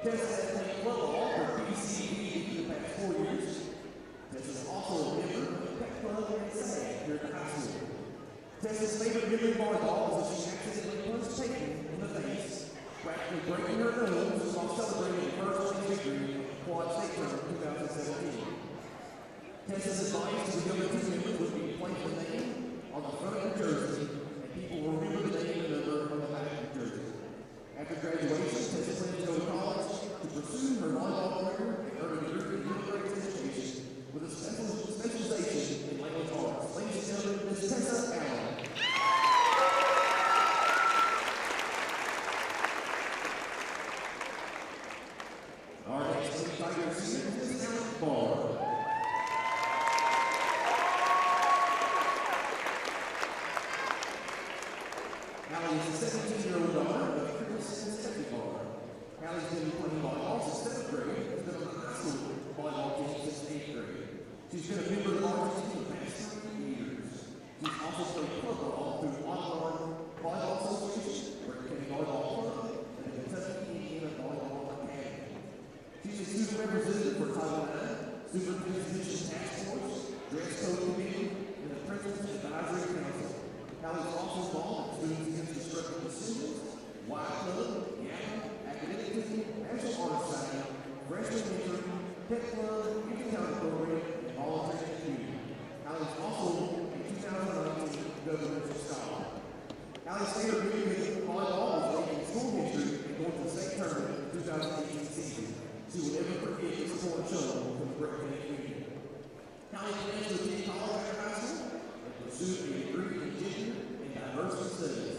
Tess has played football for BCB for the past 4 years. Tess is also a member of the Pep Club and SAG here at the high school. Tess's favorite memory of volleyball is that she accidentally punched Peyton in the face, practically breaking her nose while celebrating the first place victory of the Quad State Tournament 2017. Tess's advice to the younger team members would be to place the name on the front of the jersey, and people will remember the name and number on the back of the jersey. After graduation, Tessa plans to go to college to pursue her volleyball career and earn a degree in integrated education with a specialization in language arts. Ladies and gentlemen, Ms. Tessa Allen. Our next Lady Tiger senior is Allen Barr. Allie is a 17-year-old daughter of Chris and Stephanie Barr. Allie's been playing volleyball since 7th grade and has been on the high school volleyball team since 8th grade. She's been a member of the varsity team for the past 3 years. She's also played club ball through Auburn Volleyball Association, Brigham County Volleyball Club, and the Kentucky Indiana Volleyball Academy. She's a student representative for Title IX, Superintendent's Task Force, Dress Code Committee, and the Principal's Advisory Council. Allie is also involved in students against destructive decisions, Y Club, YAMA, academic team, national arts side, freshman mentoring, pet club, youth talent program, and volunteering community. Allie is also a 2019 Governor's Scholar. Allie's favorite memory of volleyball was playing school history and going to the state tournament in the 2018 season. She will never forget this sport show from the Brigham County community. Allie plans to attend college after high school and pursue a degree in gender and diversity studies.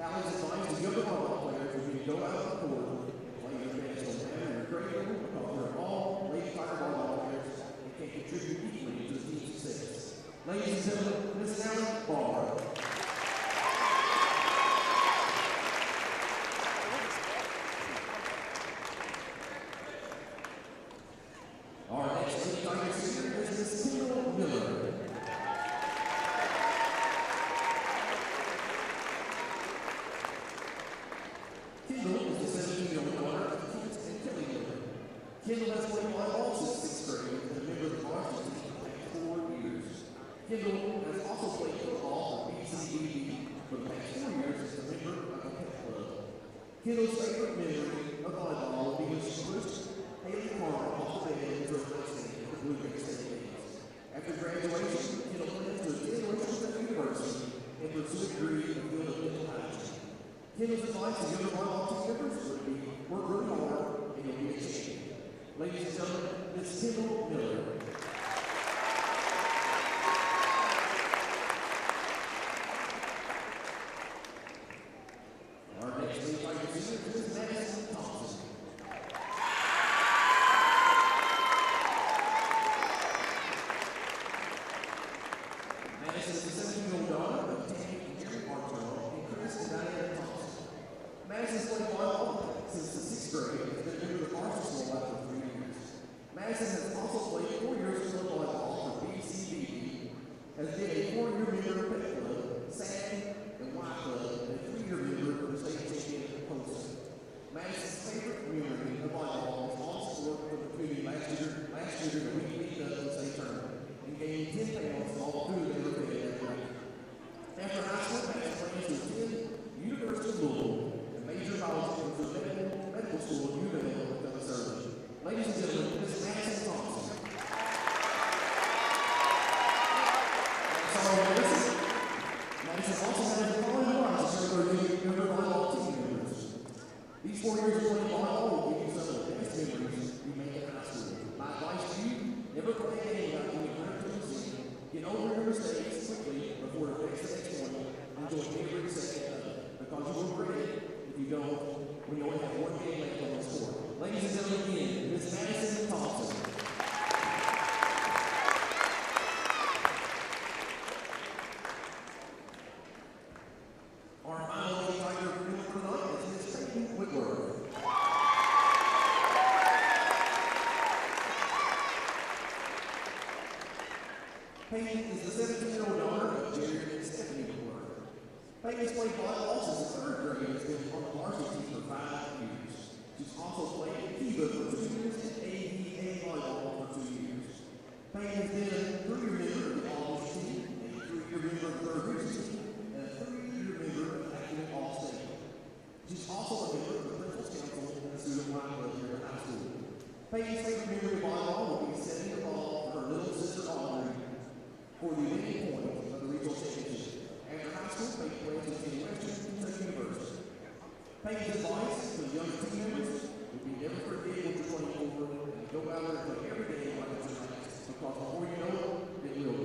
Allie's advice to younger volleyball players would be to go out on the court and play your best no matter your grade level, because they're all Lady Tiger volleyball players and can contribute equally to the team's success. Ladies and gentlemen, Ms. Allen Barr. Our next Lady Tiger senior is Ms. Kendall Miller. Kendall is the 17-year-old daughter of Keith and Kelly Miller. Kendall has played volleyball since 6th grade and is a member of the varsity team for the past 4 years. Kendall has also played football for BCB for the past 4 years as a member of the pet club. Kendall's favorite memory of volleyball will be when she pushed Haley Carter off the bed into a touchdown at the Blue Ridge State Games. After graduation, Kendall plans to attend Washington University and pursue a degree in the field of mental hygiene. Kendall's advice to younger volleyball team members would be work really hard and you'll be a champion. Ladies and gentlemen, Ms. Kendall Miller. Our next Lady Tiger senior is Madison Thompson. Madison is a 17-year-old daughter of Tammy and Jerry Archibald and Chris and Diana Thompson. Madison's played volleyball since the 6th grade and has been a member of the varsity school for 3 years. Madison has also played 4 years of club volleyball for BCB, has been a 4-year member of Pet Club, SAG, and Y Club, and a 3-year member of the state champion Post. Madison's favorite memory of volleyball was on sport for the community last year in the weekly Dozen State Tournament, and gained 10 pounds of all the food they were fed that week. After high school, Madison plans to attend University of Louisville and major college into the medical school at UVA to become a surgeon. Ladies and gentlemen, Ms. Madison Thompson. Madison also has the following advice to serve her younger volleyball team members. These 4 years of playing volleyball will give you some of the best memories you make in high school. My advice to you, never play a game without doing 100%. Get over your mistakes quickly before it affects the next one. Enjoy every second of it, because you will regret it if you don't when you only have 1 game left on the score. Ladies and gentlemen, again, Ms. Madison Thompson. Our final Lady Tiger for tonight is Ms. Peyton Whitworth. Peyton is the 17-year-old daughter of Jerry and Stephanie Whitworth. Peyton has played volleyball since the 3rd grade and has been on the varsity team for 5 years. She's also played FIBA for 2 years and AVA volleyball for 2 years. Payne has been a 3-year member of the All-American team, a 3-year member of the Third Region team, and a 3-year member of the Academic All-State. She's also a member of the Principal's Council and the Student Life Club here at high school. Payne's favorite memory of volleyball will be setting the ball for her little sister Audrey for the winning point of the regional championship. After high school, Payne played at Western Kentucky University. Payne's advice to the younger team members would be never forget what you're playing over and go out there and play every day like it's your last. Because before you know it, it will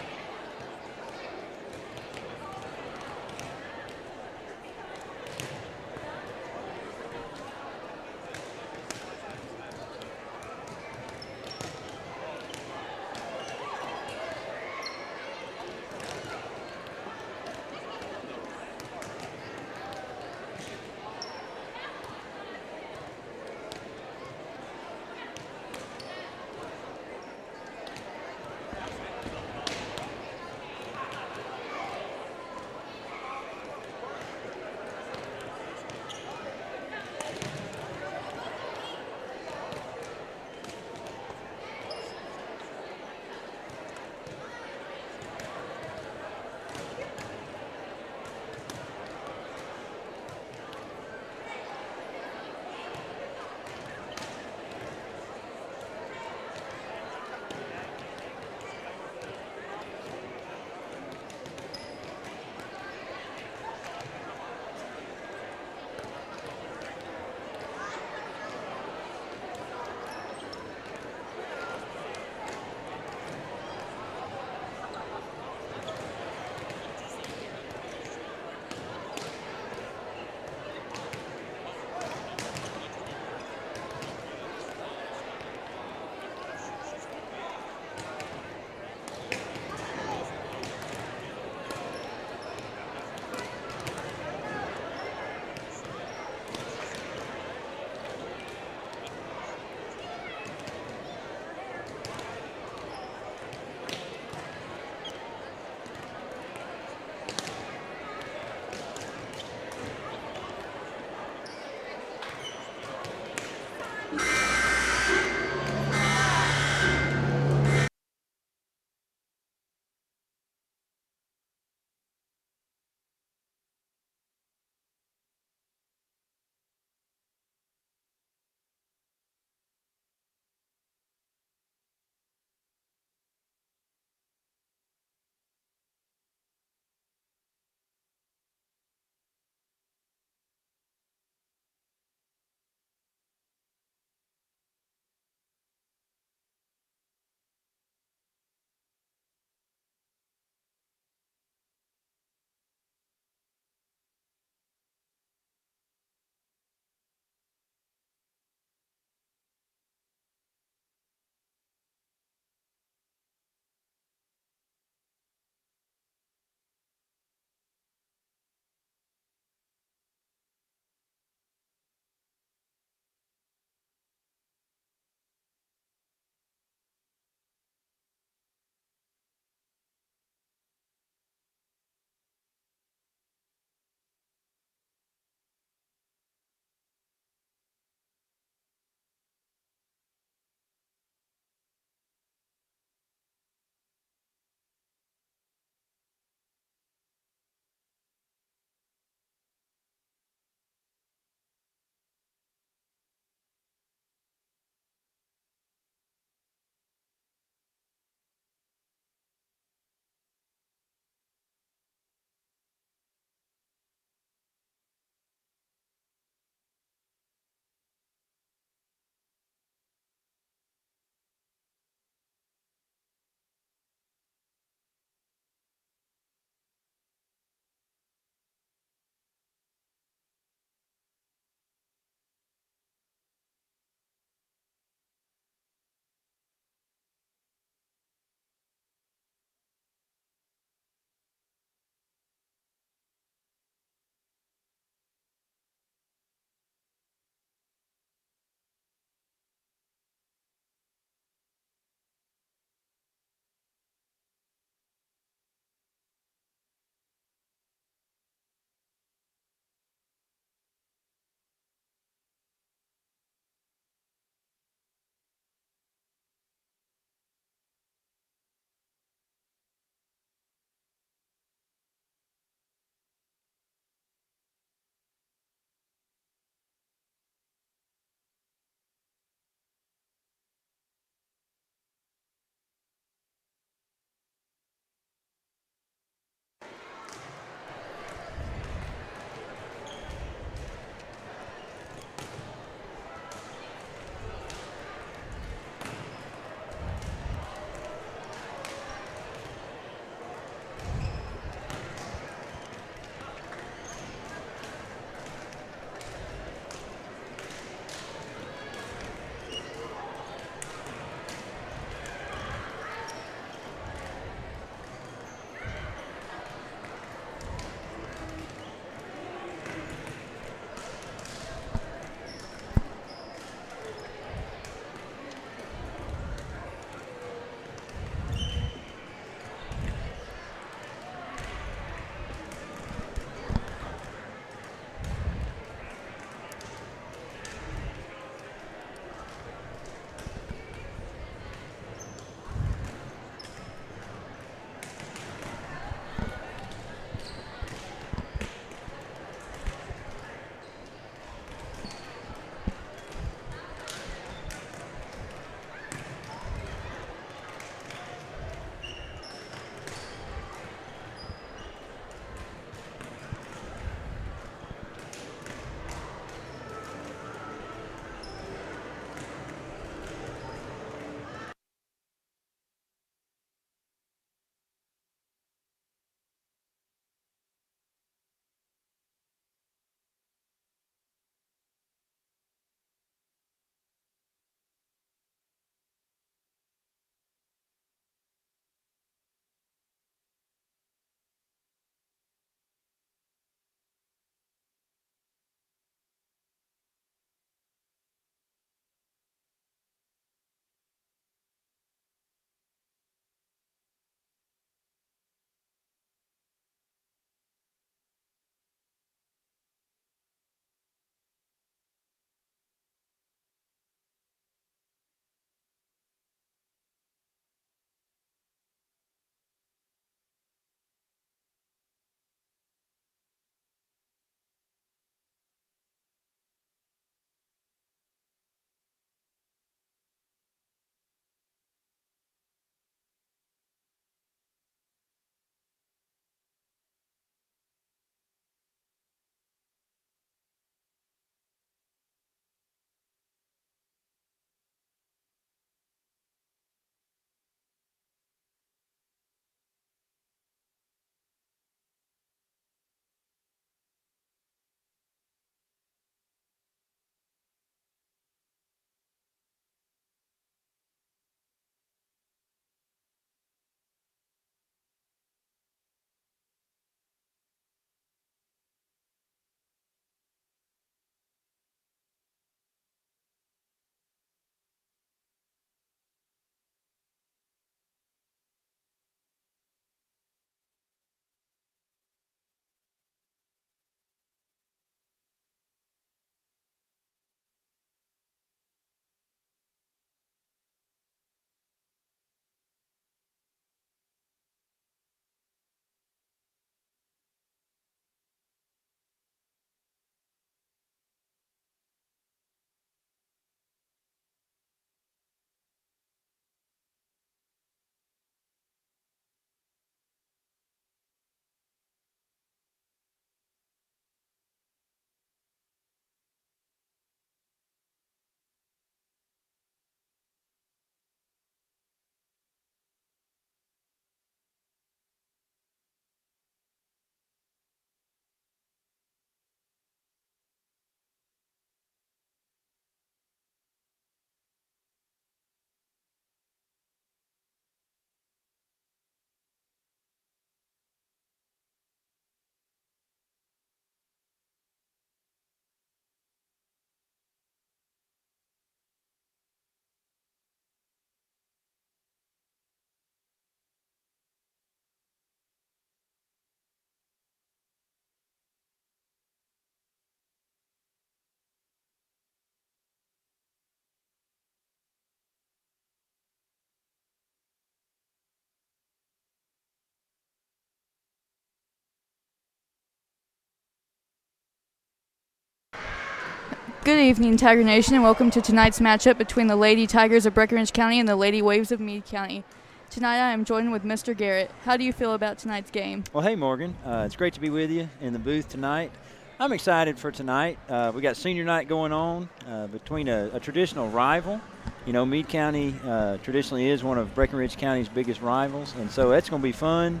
Good evening, Tiger Nation, and welcome to tonight's matchup between the Lady Tigers of Breckinridge County and the Lady Waves of Meade County. Tonight I am joined with Mr. Garrett. How do you feel about tonight's game? Well, hey, Morgan. It's great to be with you in the booth tonight. I'm excited for tonight. We got senior night going on between a traditional rival. You know, Meade County traditionally is one of Breckinridge County's biggest rivals, and so that's going to be fun.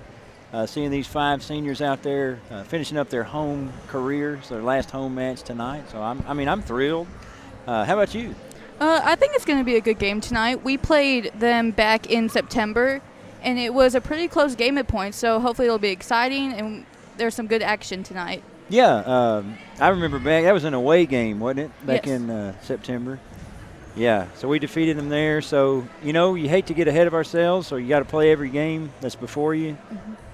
Seeing these 5 seniors out there finishing up their home careers, their last home match tonight. So I'm thrilled. How about you? I think it's going to be a good game tonight. We played them back in September, and it was a pretty close game at points. So hopefully it'll be exciting, and there's some good action tonight. Yeah, I remember back. That was an away game, wasn't it? Back Yes. in September. Yeah, so we defeated them there. So, you know, you hate to get ahead of ourselves, so you got to play every game that's before you.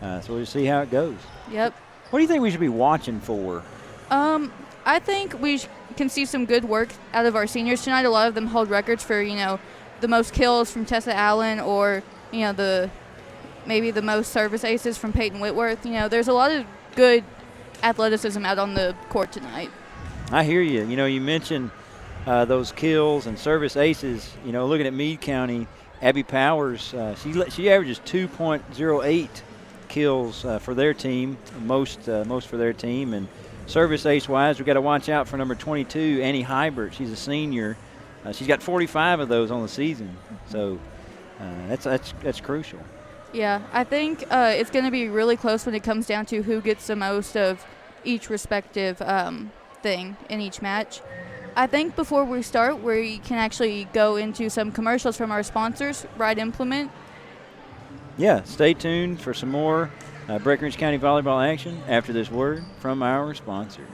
So we'll see how it goes. Yep. What do you think we should be watching for? I think we can see some good work out of our seniors tonight. A lot of them hold records for, the most kills from Tessa Allen or, maybe the most service aces from Peyton Whitworth. There's a lot of good athleticism out on the court tonight. I hear you. You know, you mentioned those kills and service aces. You know, looking at Meade County, Abby Powers, she averages 2.08 kills for their team, most for their team. And service ace-wise, we've got to watch out for number 22, Annie Hybert. She's a senior. She's got 45 of those on the season. So that's crucial. Yeah, I think it's going to be really close when it comes down to who gets the most of each respective thing in each match. I think before we start, we can actually go into some commercials from our sponsors, Right Implement. Yeah, stay tuned for some more Breckinridge County volleyball action after this word from our sponsors.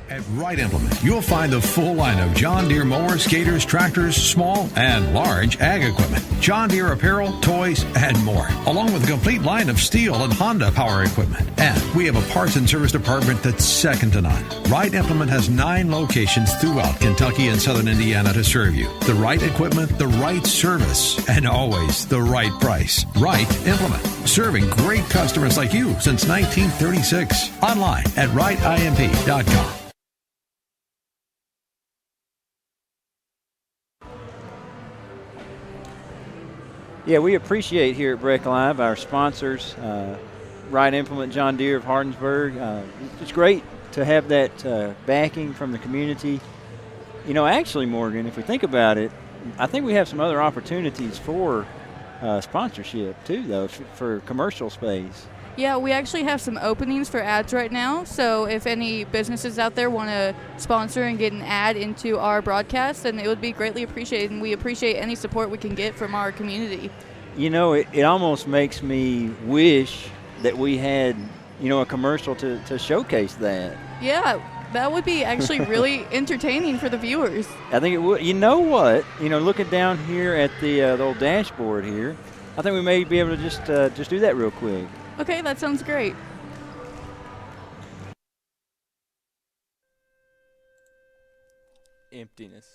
At Right Implement, you'll find the full line of John Deere mowers, skaters, tractors, small and large ag equipment, John Deere apparel, toys, and more, along with a complete line of Steel and Honda power equipment. And we have a parts and service department that's second to none. Right Implement has 9 locations throughout Kentucky and southern Indiana to serve you. The right equipment, the right service, and always the right price. Right Implement, serving great customers like you since 1936. Online at rightimp.com. Yeah, we appreciate here at Breck Live our sponsors, Right Implement, John Deere of Hardinsburg. It's great to have that backing from the community. You know, actually, Morgan, if we think about it, I think we have some other opportunities for sponsorship too, though, for commercial space. Yeah, we actually have some openings for ads right now, so if any businesses out there want to sponsor and get an ad into our broadcast, then it would be greatly appreciated, and we appreciate any support we can get from our community. You know, it almost makes me wish that we had, a commercial to showcase that. Yeah, that would be actually really entertaining for the viewers. I think it would. You know what? Looking down here at the old dashboard here, I think we may be able to just do that real quick. Okay, that sounds great. Emptiness.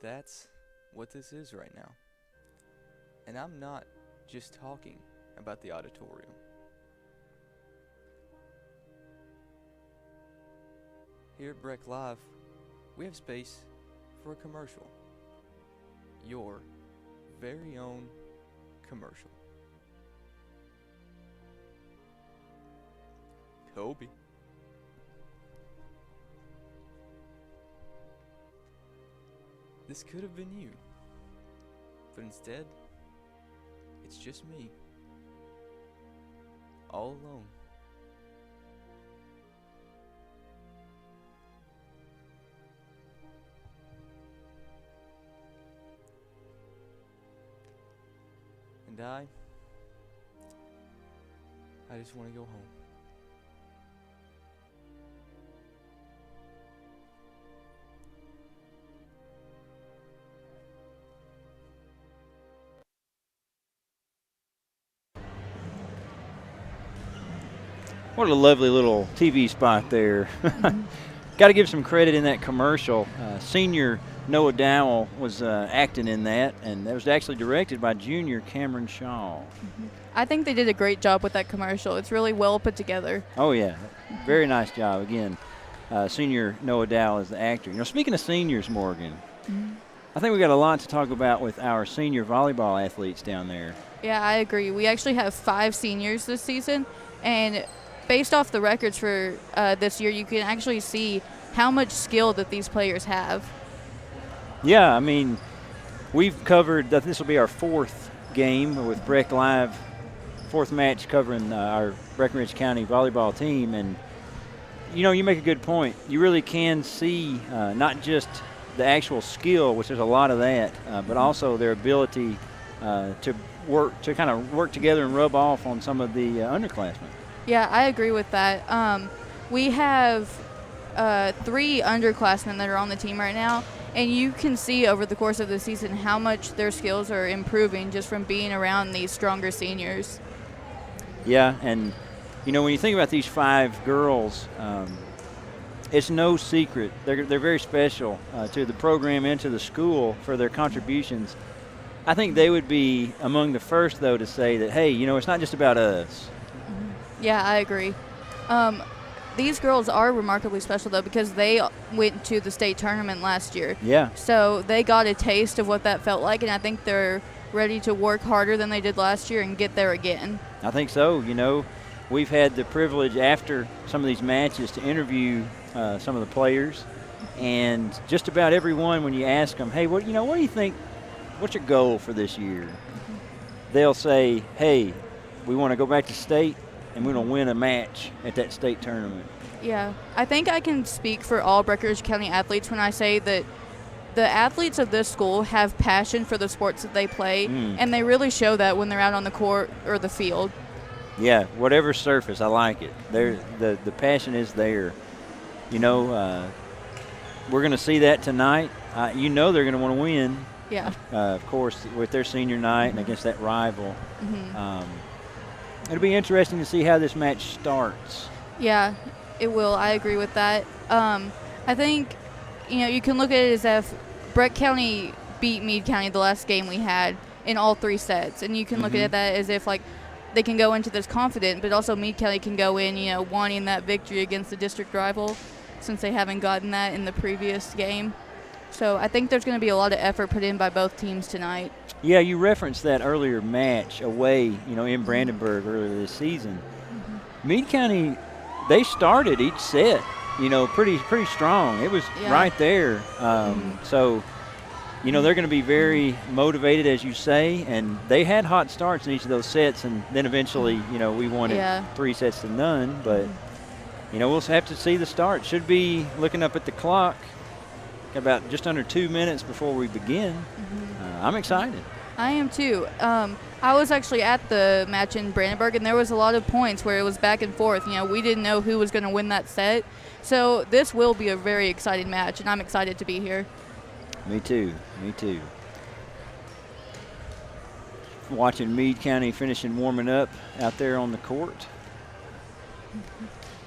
That's what this is right now. And I'm not just talking about the auditorium. Here at Breck Live, we have space for a commercial. Your very own commercial. Kobe. This could have been you, but instead, it's just me, all alone. And I just want to go home. What a lovely little TV spot there. got to give some credit in that commercial. Senior Noah Dowell was acting in that, and that was actually directed by junior Cameron Shaw. I think they did a great job with that commercial. It's really well put together. Oh, yeah. Very nice job. Again, senior Noah Dowell is the actor. You know, speaking of seniors, Morgan, I think we got a lot to talk about with our senior volleyball athletes down there. Yeah, I agree. We actually have 5 seniors this season, and based off the records for this year, you can actually see how much skill that these players have. Yeah, I mean, we've covered that. This will be our 4th game with Breck Live, 4th match covering our Breckenridge County volleyball team. And, you know, you make a good point. You really can see not just the actual skill, which there's a lot of that, but also their ability to kind of work together and rub off on some of the underclassmen. Yeah, I agree with that. We have 3 underclassmen that are on the team right now, and you can see over the course of the season how much their skills are improving just from being around these stronger seniors. Yeah, and, you know, when you think about these 5 girls, it's no secret. They're very special to the program and to the school for their contributions. I think they would be among the first, though, to say that, hey, you know, it's not just about us. Yeah, I agree. These girls are remarkably special, though, because they went to the state tournament last year. Yeah. So they got a taste of what that felt like, and I think they're ready to work harder than they did last year and get there again. I think so. You know, we've had the privilege after some of these matches to interview some of the players, and just about everyone, when you ask them, hey, what do you think, what's your goal for this year? They'll say, hey, we want to go back to state, and we're going to win a match at that state tournament. Yeah, I think I can speak for all Breckenridge County athletes when I say that the athletes of this school have passion for the sports that they play, and they really show that when they're out on the court or the field. Yeah, whatever surface, I like it. The passion is there. You know, we're going to see that tonight. You know they're going to want to win. Yeah. Of course, with their senior night and against that rival. It'll be interesting to see how this match starts. Yeah, it will. I agree with that. I think, you know, you can look at it as if Breck County beat Meade County the last game we had in all 3 sets. And you can look at that as if, like, they can go into this confident, but also Meade County can go in, you know, wanting that victory against the district rival since they haven't gotten that in the previous game. So I think there's going to be a lot of effort put in by both teams tonight. Yeah, you referenced that earlier match away, you know, in Brandenburg earlier this season. Meade County, they started each set, you know, pretty strong. It was right there. So, you know, they're going to be very motivated, as you say, and they had hot starts in each of those sets, and then eventually, you know, we won it 3 sets to none. But, you know, we'll have to see the start. Should be looking up at the clock. About just under 2 minutes before we begin. I'm excited. I am too. I was actually at the match in Brandenburg, and there was a lot of points where it was back and forth. You know, we didn't know who was going to win that set. So this will be a very exciting match, and I'm excited to be here. Me too. Watching Meade County finishing warming up out there on the court.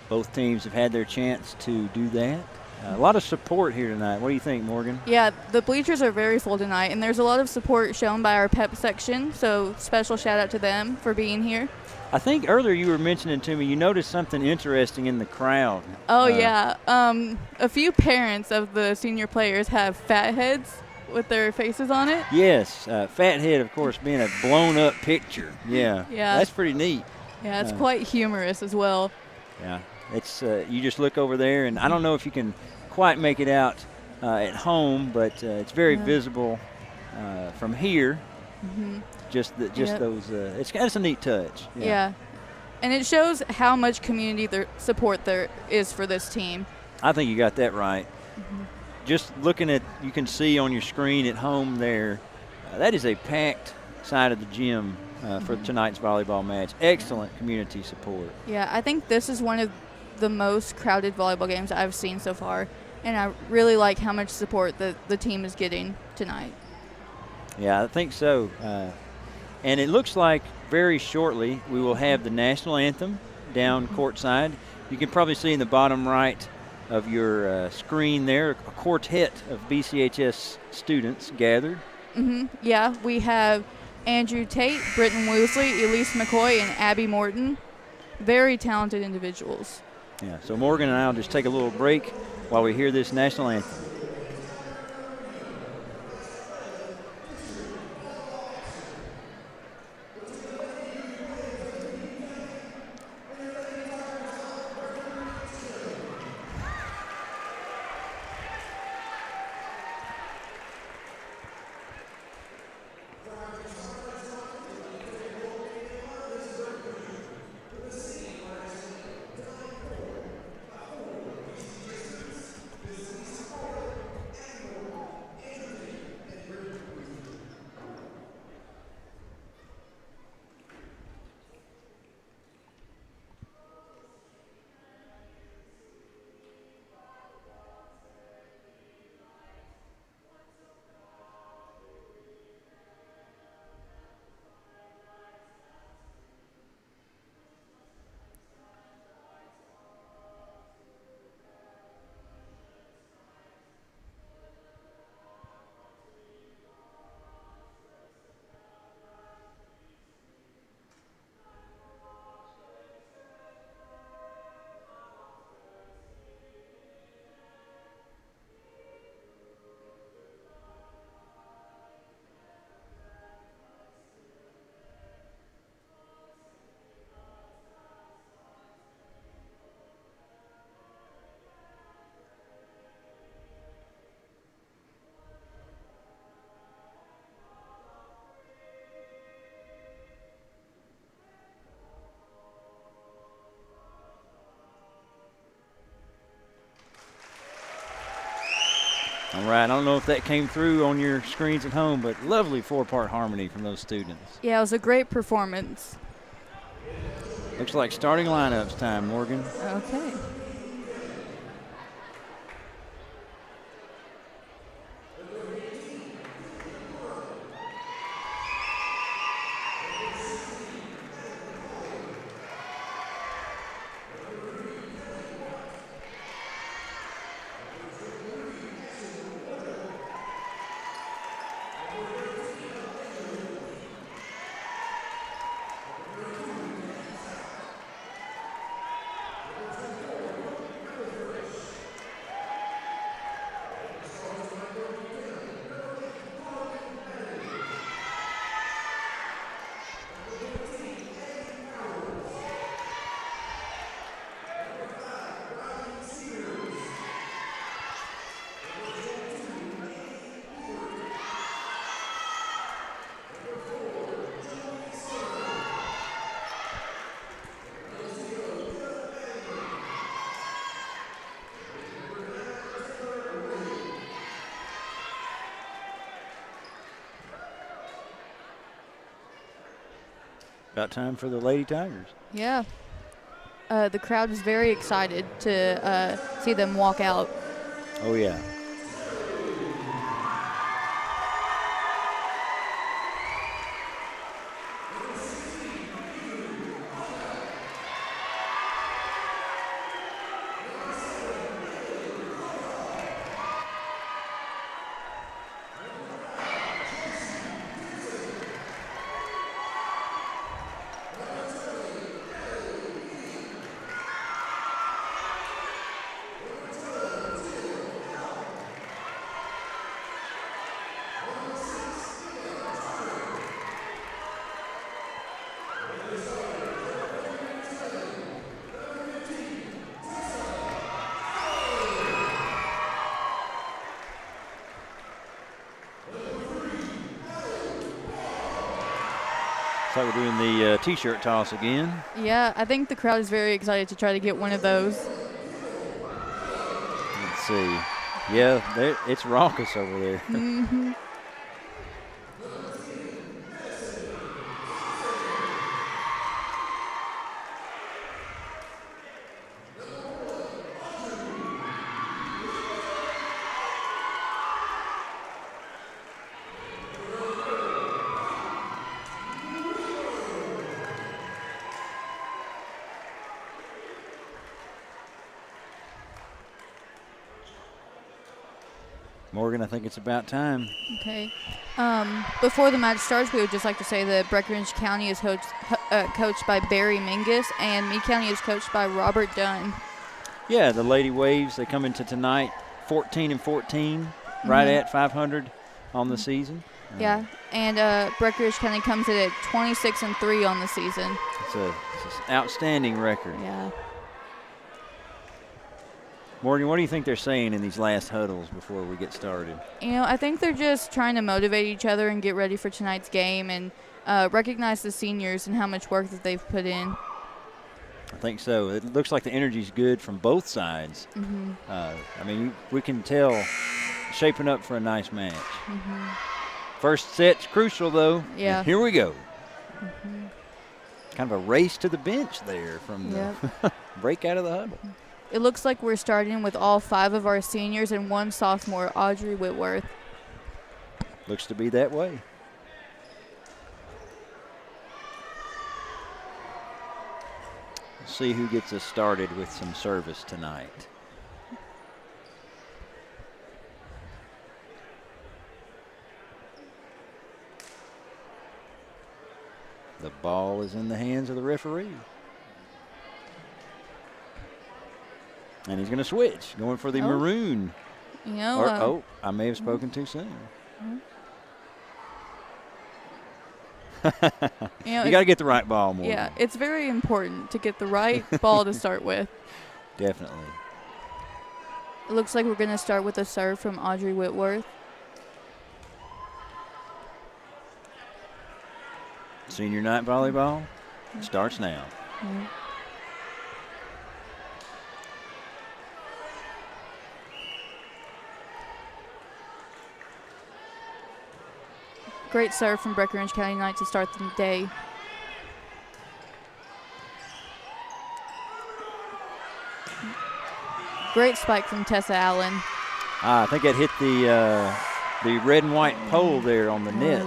Both teams have had their chance to do that. A lot of support here tonight. What do you think, Morgan? Yeah, the bleachers are very full tonight, and there's a lot of support shown by our pep section, so special shout out to them for being here. I think earlier you were mentioning to me you noticed something interesting in the crowd. Oh, yeah. A few parents of the senior players have fat heads with their faces on it. Yes, fat head, of course, being a blown-up picture. Yeah, that's pretty neat. Yeah, it's quite humorous as well. Yeah. It's you just look over there, and I don't know if you can quite make it out at home, but it's very visible from here. Just those. It's a neat touch. Yeah, and it shows how much community support there is for this team. I think you got that right. Just looking at, you can see on your screen at home there, that is a packed side of the gym for tonight's volleyball match. Excellent community support. Yeah, I think this is one of the most crowded volleyball games I've seen so far, and I really like how much support the team is getting tonight. Yeah, I think so. And it looks like very shortly we will have the national anthem down courtside. You can probably see in the bottom right of your screen there, a quartet of BCHS students gathered. Yeah, we have Andrew Tate, Britton Woosley, Elise McCoy, and Abby Morton. Very talented individuals. Yeah, so Morgan and I will just take a little break while we hear this national anthem. All right, I don't know if that came through on your screens at home, but lovely four-part harmony from those students. Yeah, it was a great performance. Looks like starting lineups time, Morgan. Okay. About time for the Lady Tigers. Yeah. The crowd is very excited to see them walk out. Oh, yeah. So we're doing the T-shirt toss again. Yeah, I think the crowd is very excited to try to get one of those. Let's see. Yeah, it's raucous over there. Mm-hmm. Morgan, I think it's about time. Okay. Before the match starts, we would just like to say that Breckinridge County is coached by Barry Mingus, and Meade County is coached by Robert Dunn. Yeah, the Lady Waves, they come into tonight 14-14, right at 500 on the season. Yeah, and Breckinridge County comes in at 26-3 on the season. It's an outstanding record. Yeah. Morgan, what do you think they're saying in these last huddles before we get started? You know, I think they're just trying to motivate each other and get ready for tonight's game and recognize the seniors and how much work that they've put in. I think so. It looks like the energy's good from both sides. I mean, we can tell shaping up for a nice match. First set's crucial, though. Yeah. And here we go. Kind of a race to the bench there from the break out of the huddle. It looks like we're starting with all 5 of our seniors and 1 sophomore, Audrey Whitworth. Looks to be that way. Let's see who gets us started with some service tonight. The ball is in the hands of the referee. And he's going to switch, going for the maroon. You know, I may have spoken too soon. You got to get the right ball more. Yeah, it's very important to get the right ball to start with. Definitely. It looks like we're going to start with a serve from Audrey Whitworth. Senior night volleyball starts now. Great serve from Breckinridge County Knight to start the day. Great spike from Tessa Allen. I think that hit the red and white pole there on the net.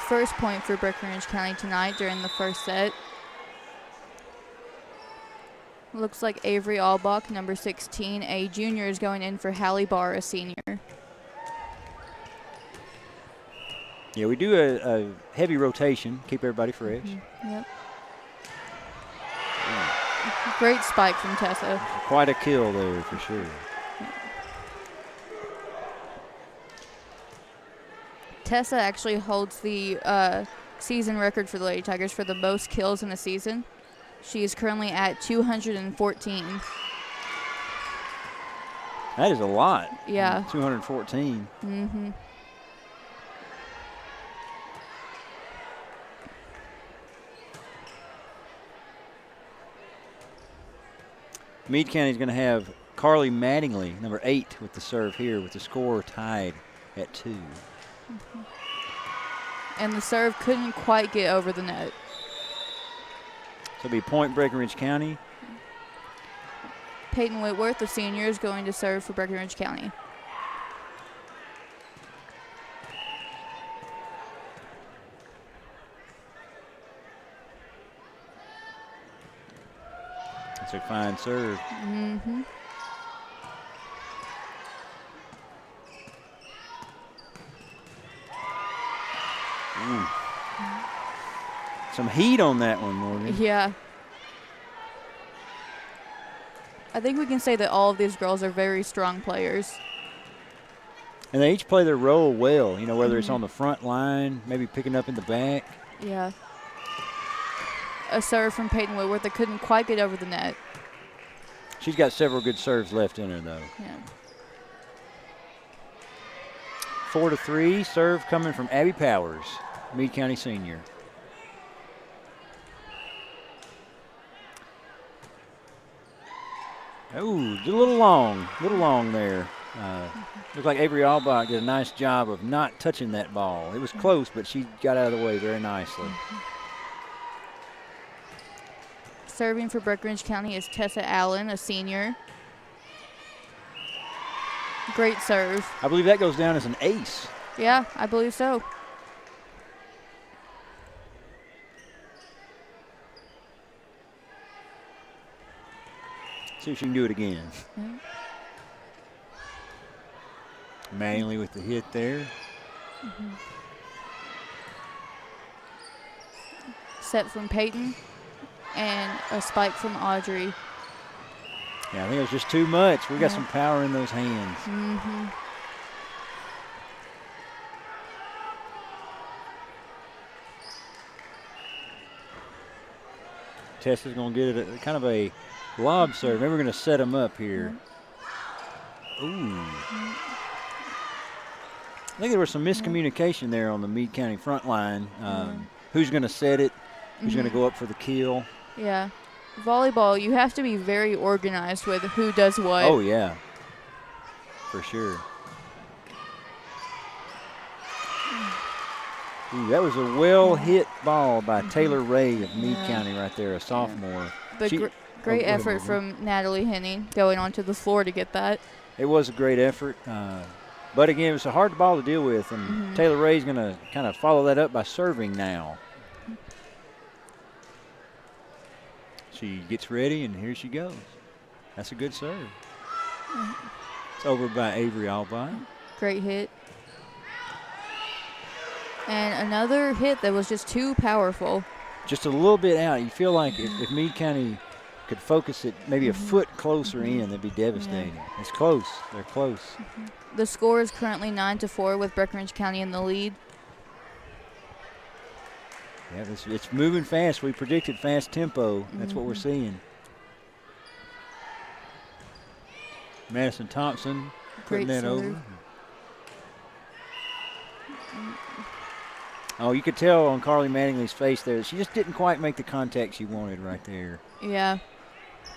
First point for Breckinridge County tonight during the first set. Looks like Avery Albach, number 16, a junior, is going in for Hallie Barr, a senior. Yeah, we do a heavy rotation, keep everybody fresh. Yep. Great spike from Tessa. Quite a kill there for sure. Tessa actually holds the season record for the Lady Tigers for the most kills in a season. She is currently at 214. That is a lot. Yeah. 214. Mm-hmm. Meade County is going to have Carly Mattingly, number 8, with the serve here, with the score tied at 2. And the serve couldn't quite get over the net. So it'll be point Breckinridge County. Peyton Whitworth, the senior, is going to serve for Breckinridge County. That's a fine serve. Mm-hmm. Some heat on that one, Morgan. Yeah. I think we can say that all of these girls are very strong players. And they each play their role well, you know, whether it's on the front line, maybe picking up in the back. Yeah. A serve from Peyton Whitworth that couldn't quite get over the net. She's got several good serves left in her, though. Yeah. 4-3, serve coming from Abby Powers, Meade County senior. Oh, a little long there. Looks like Avery Albach did a nice job of not touching that ball. It was close, but she got out of the way very nicely. Serving for Breckinridge County is Tessa Allen, a senior. Great serve. I believe that goes down as an ace. Yeah, I believe so. See if she can do it again. Mm-hmm. Manley with the hit there. Mm-hmm. Set from Peyton and a spike from Audrey. Yeah, I think it was just too much. We got some power in those hands. Mm-hmm. Tessa's going to get it kind of a lob serve. Maybe we're going to set them up here. Ooh. I think there was some miscommunication there on the Meade County front line. Who's going to set it? Who's going to go up for the kill? Yeah. Volleyball, you have to be very organized with who does what. Oh, yeah. For sure. Ooh, that was a well-hit ball by Taylor Ray of Meade County right there, a sophomore. But great effort from Natalie Henning going onto the floor to get that. It was a great effort. But, again, it was a hard ball to deal with, and Taylor Ray's going to kind of follow that up by serving now. She gets ready, and here she goes. That's a good serve. It's over by Avery Albine. Great hit. And another hit that was just too powerful. Just a little bit out. You feel like if Meade County could focus it maybe a foot closer in, that'd be devastating. Yeah. It's close. They're close. The score is currently 9-4 with Breckinridge County in the lead. Yeah, it's moving fast. We predicted fast tempo. That's what we're seeing. Madison Thompson putting that over. Oh, you could tell on Carly Mattingly's face there that she just didn't quite make the contact she wanted right there. Yeah.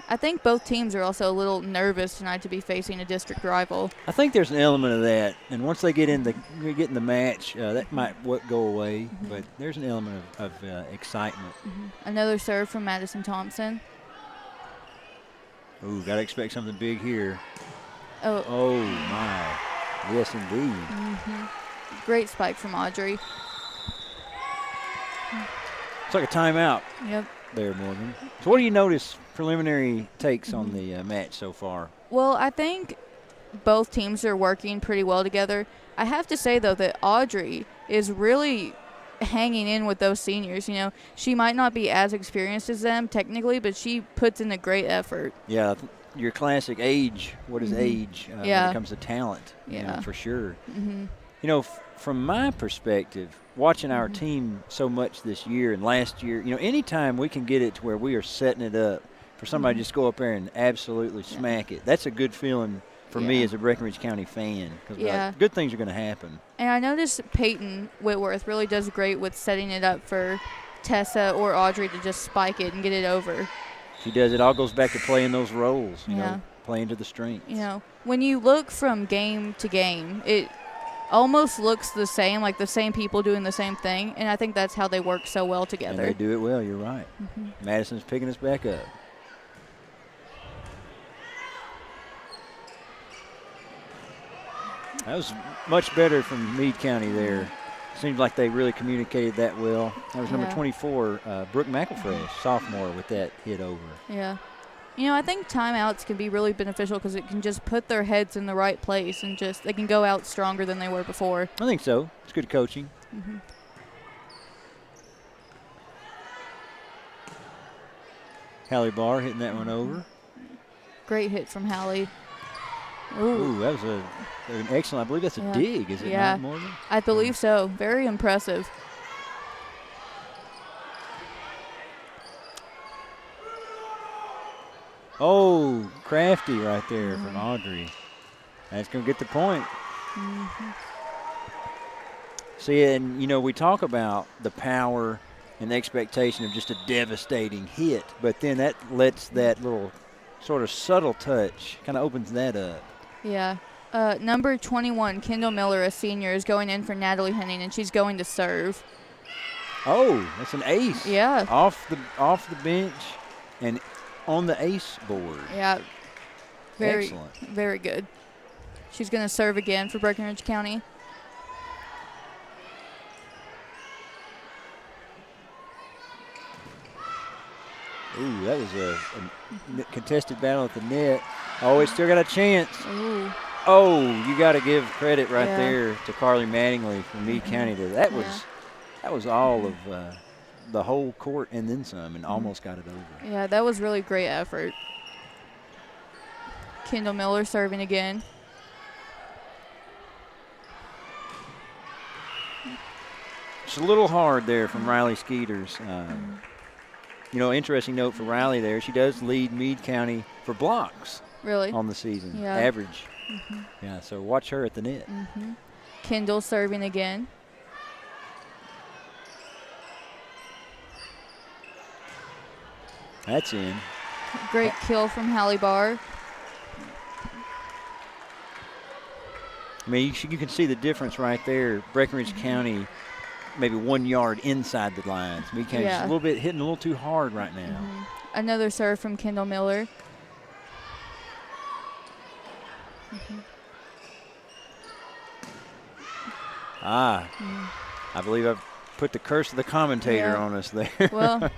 I think both teams are also a little nervous tonight to be facing a district rival. I think there's an element of that, and once they get in the match, that might go away. But there's an element of excitement. Another serve from Madison Thompson. Ooh, gotta expect something big here. Oh my! Yes, indeed. Great spike from Audrey. It's like a timeout. Yep. There, Morgan. So what do you notice preliminary takes on the match so far? Well, I think both teams are working pretty well together. I have to say, though, that Audrey is really hanging in with those seniors. You know, she might not be as experienced as them technically, but she puts in a great effort. Yeah, your classic age. What is age when it comes to talent? Yeah. You know, for sure. You know, from my perspective, watching our team so much this year and last year, you know, anytime we can get it to where we are setting it up for somebody to just go up there and absolutely smack it, that's a good feeling for me as a Breckinridge County fan, because good things are going to happen. And I noticed Peyton Whitworth really does great with setting it up for Tessa or Audrey to just spike it and get it over. She does. It all goes back to playing those roles, you know, playing to the strengths. You know, when you look from game to game, it almost looks the same, like the same people doing the same thing, and I think that's how they work so well together. And they do it well, you're right. Madison's picking us back up. That was much better from Meade County there. Seems like they really communicated that well. That was number 24, Brooke McElfresh, sophomore, with that hit over. Yeah. You know, I think timeouts can be really beneficial because it can just put their heads in the right place and just they can go out stronger than they were before. I think so. It's good coaching. Hallie Barr hitting that one over. Great hit from Hallie. Ooh, that was an excellent. I believe that's a dig, is it not, Morgan? I believe so. Very impressive. Oh, crafty right there from Audrey. That's going to get the point. See, and, you know, we talk about the power and the expectation of just a devastating hit, but then that lets that little sort of subtle touch, kind of opens that up. Yeah. Number 21, Kendall Miller, a senior, is going in for Natalie Henning, and she's going to serve. Oh, that's an ace. Yeah. Off the bench and on the ace board. Yeah. Very, excellent. Very good. She's going to serve again for Breckenridge County. Ooh, that was a contested battle at the net. Oh, it's still got a chance. Ooh. Oh, you got to give credit right Yeah. there to Carly Mattingly from Meade County. That was all of the whole court and then some, and almost got it over. Yeah, that was really great effort. Kendall Miller serving again. It's a little hard there from Riley Skeeters. Interesting note for Riley there. She does lead Meade County for blocks Really? on the season, Yeah. average. Yeah, so watch her at the net. Kendall serving again. That's in. Great kill from Hallie Barr. I mean, you can see the difference right there. Breckenridge County, maybe 1 yard inside the lines. Meade County's Yeah. a little bit hitting a little too hard right now. Another serve from Kendall Miller. I believe I've put the curse of the commentator Yeah. on us there. Well,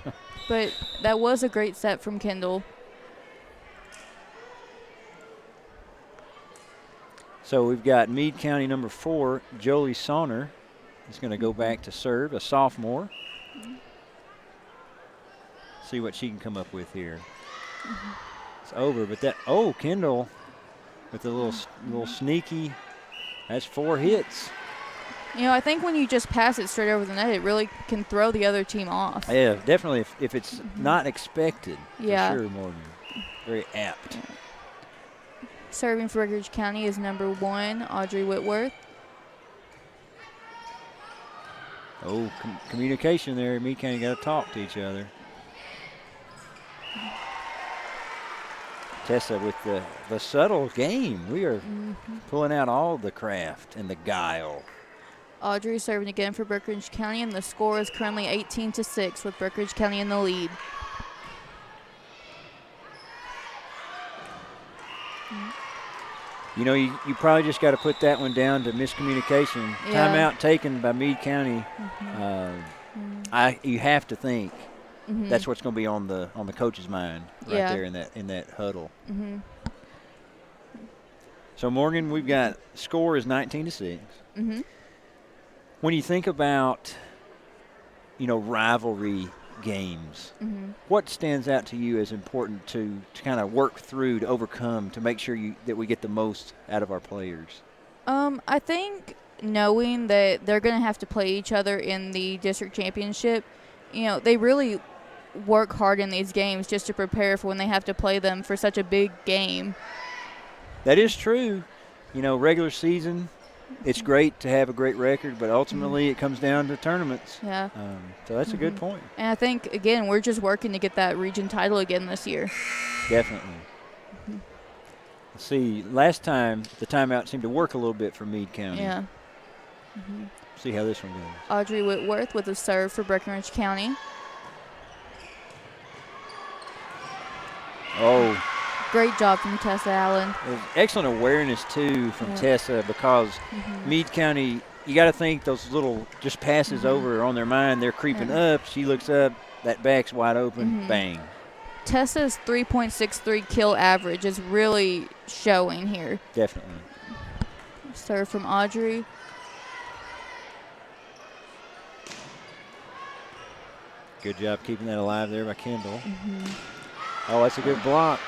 but that was a great set from Kendall. So we've got Meade County number 4, Jolie Sonner, is going to go back to serve, a sophomore. See what she can come up with here. It's over, but Kendall with a little sneaky. That's 4 hits. You know, I think when you just pass it straight over the net, it really can throw the other team off. Yeah, definitely if it's not expected. Yeah. For sure, Morgan. Very apt. Serving for Breckenridge County is number 1, Audrey Whitworth. Oh, communication there. Meade County got to talk to each other. Tessa with the subtle game. We are pulling out all the craft and the guile. Audrey serving again for Breckenridge County, and the score is currently 18-6 with Breckenridge County in the lead. You know, you probably just got to put that one down to miscommunication. Yeah. Timeout taken by Meade County. You have to think that's what's going to be on the coach's mind right there in that huddle. So Morgan, we've got score is 19-6. When you think about, rivalry games, what stands out to you as important to kind of work through to overcome to make sure that we get the most out of our players? I think knowing that they're going to have to play each other in the district championship, they really work hard in these games just to prepare for when they have to play them for such a big game. That is true. Regular season, it's great to have a great record, but ultimately it comes down to tournaments. Yeah. So that's a good point. And I think, again, we're just working to get that region title again this year. Definitely. Let's see, last time the timeout seemed to work a little bit for Meade County. Yeah. See how this one goes. Audrey Whitworth with a serve for Breckenridge County. Oh. Great job from Tessa Allen. Excellent awareness, too, from Tessa, because Meade County, you got to think those little just passes over on their mind. They're creeping up. She looks up. That back's wide open. Bang. Tessa's 3.63 kill average is really showing here. Definitely. Serve from Audrey. Good job keeping that alive there by Kendall. Oh, that's a good block.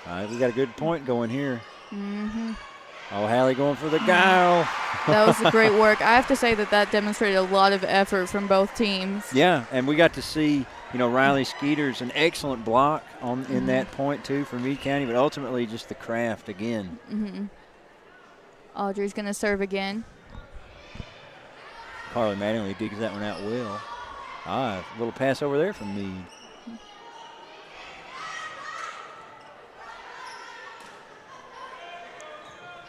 All right, we got a good point going here. Oh, Hallie going for the guile. That was great work. I have to say that demonstrated a lot of effort from both teams. Yeah, and we got to see, Riley Skeeter's an excellent block in that point, too, for Meade County, but ultimately just the craft again. Audrey's going to serve again. Carly Mattingly digs that one out well. A little pass over there from Meade.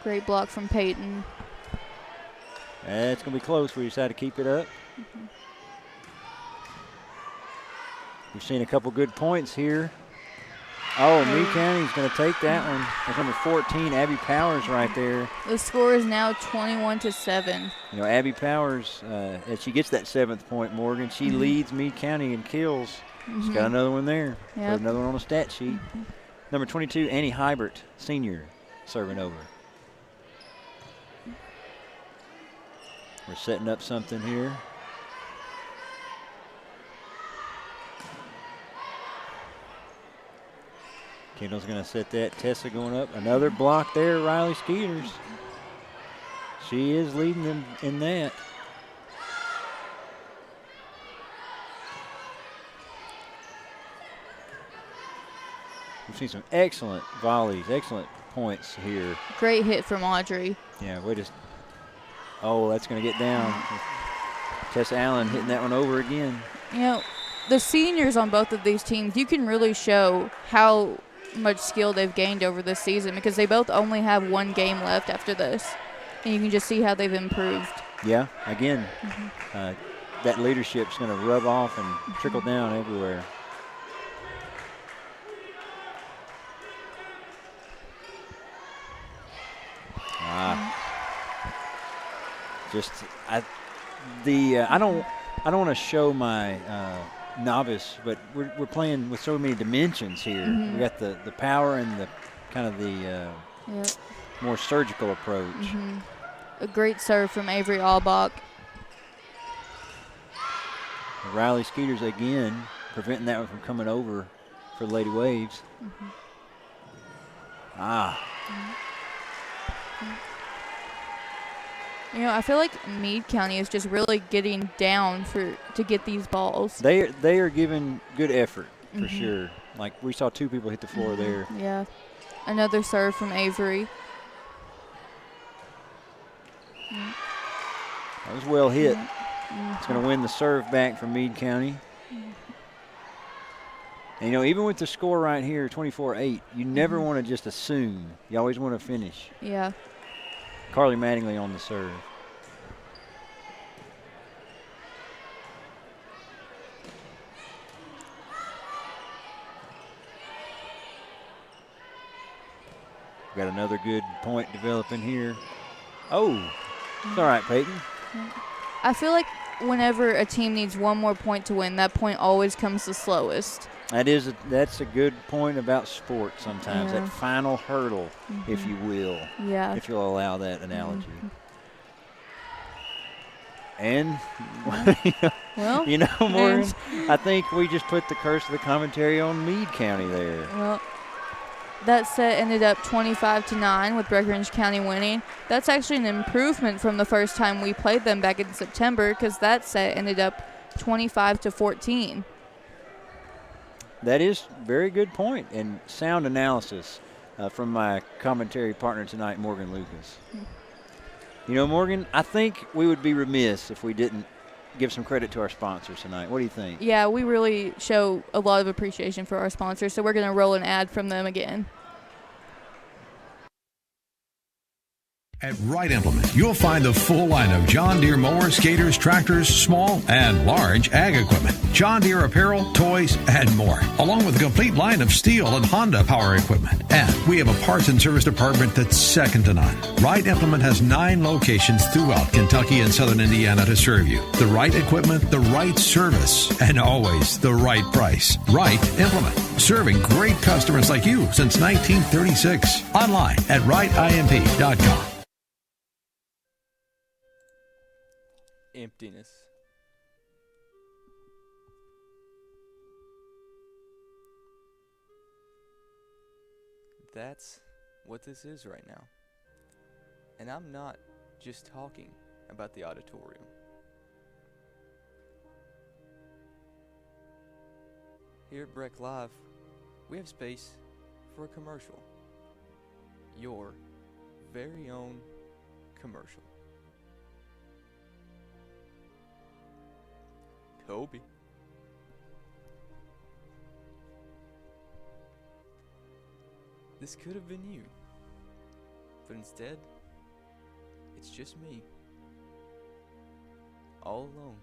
Great block from Peyton. It's going to be close. We decide to keep it up. We've seen a couple good points here. Oh, Meade County's going to take that one. That's number 14, Abby Powers right there. The score is now 21-7. You know, Abby Powers, as she gets that 7th point, Morgan, she leads Meade County in kills. She's got another one there. Yep. Put another one on the stat sheet. Number 22, Annie Hybert, senior, serving over. We're setting up something here. Kendall's going to set that. Tessa going up. Another block there, Riley Skeeters. She is leading them in that. We've seen some excellent volleys, excellent points here. Great hit from Audrey. Yeah, we just. Oh, that's going to get down. Tessa Allen hitting that one over again. You know, the seniors on both of these teams, you can really show how much skill they've gained over this season because they both only have one game left after this. And you can just see how they've improved. Yeah, again, that leadership's going to rub off and trickle down everywhere. I don't want to show my novice, but we're playing with so many dimensions here. We got the power and the kind of the more surgical approach. A great serve from Avery Albach. Riley Skeeters again preventing that one from coming over for Lady Waves. You know, I feel like Meade County is just really getting down to get these balls. They are giving good effort for sure. Like we saw 2 people hit the floor there. Yeah. Another serve from Avery. That was well hit. It's going to win the serve back from Meade County. And, you know, even with the score right here, 24-8, you never want to just assume. You always want to finish. Yeah. Carly Mattingly on the serve. Got another good point developing here. Oh, it's all right, Peyton. I feel like whenever a team needs one more point to win, that point always comes the slowest. That's a good point about sport sometimes, Yeah. that final hurdle, if you will, if you'll allow that analogy. And, Well, you know, Morgan, I think we just put the curse of the commentary on Meade County there. Well, that set ended up 25-9 with Breckinridge County winning. That's actually an improvement from the first time we played them back in September because that set ended up 25-14. That is a very good point and sound analysis from my commentary partner tonight, Morgan Lucas. You know, Morgan, I think we would be remiss if we didn't give some credit to our sponsors tonight. What do you think? Yeah, we really show a lot of appreciation for our sponsors, so we're going to roll an ad from them again. At Wright Implement, you'll find the full line of John Deere mowers, skaters, tractors, small and large ag equipment, John Deere apparel, toys, and more, along with a complete line of Steel and Honda power equipment. And we have a parts and service department that's second to none. Wright Implement has 9 locations throughout Kentucky and southern Indiana to serve you. The right equipment, the right service, and always the right price. Wright Implement, serving great customers like you since 1936. Online at wrightimp.com. Emptiness. That's what this is right now. And I'm not just talking about the auditorium. Here at Breck Live, we have space for a commercial. Your very own commercial. Kobe. This could have been you, but instead, it's just me, all alone.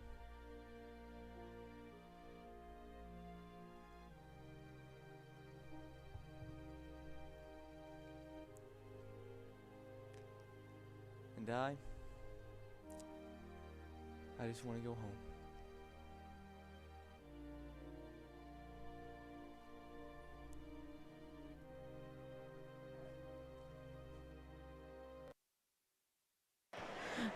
And I just want to go home.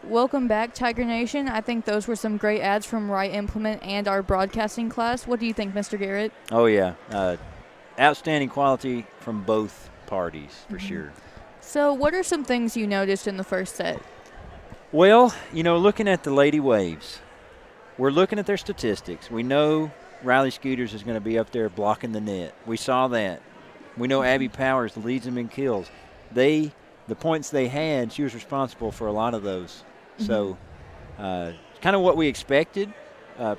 Welcome back, Tiger Nation. I think those were some great ads from Right Implement and our broadcasting class. What do you think, Mr. Garrett? Oh, yeah. Outstanding quality from both parties, for sure. So what are some things you noticed in the first set? Well, looking at the Lady Waves, we're looking at their statistics. We know Riley Scooters is going to be up there blocking the net. We saw that. We know Abby Powers leads them in kills. The points they had, she was responsible for a lot of those. So kind of what we expected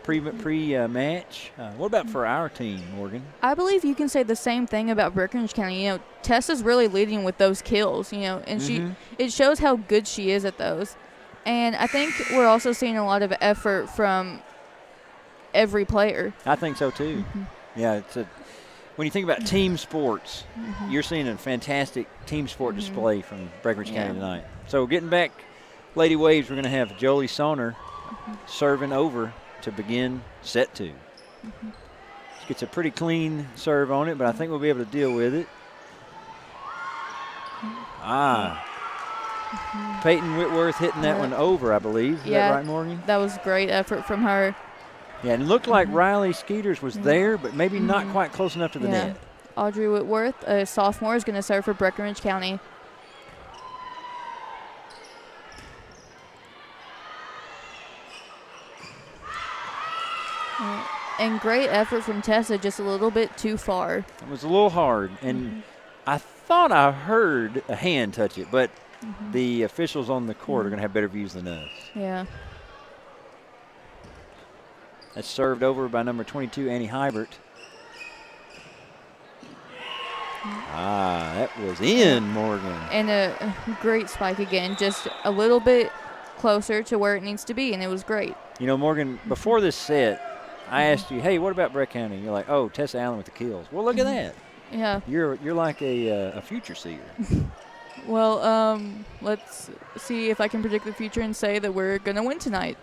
pre-match. What about for our team, Morgan? I believe you can say the same thing about Breckinridge County. Tessa's really leading with those kills, and it shows how good she is at those. And I think we're also seeing a lot of effort from every player. I think so, too. Yeah, when you think about team sports, you're seeing a fantastic team sport display from Breckinridge County tonight. So getting back Lady Waves, we're going to have Jolie Soner serving over to begin set 2. She gets a pretty clean serve on it, but I think we'll be able to deal with it. Peyton Whitworth hitting that one over, I believe. Is that right, Morgan? That was great effort from her. Yeah, and it looked like Riley Skeeters was there, but maybe not quite close enough to the net. Audrey Whitworth, a sophomore, is going to serve for Breckinridge County. And great effort from Tessa, just a little bit too far. It was a little hard, and I thought I heard a hand touch it, but the officials on the court are going to have better views than us. Yeah. That's served over by number 22, Annie Hybert. That was in, Morgan. And a great spike again, just a little bit closer to where it needs to be, and it was great. Morgan, before this set, I asked you, hey, what about Breck County? You're like, oh, Tessa Allen with the kills. Well, look at that. Yeah. You're like a future seer. Well, let's see if I can predict the future and say that we're going to win tonight.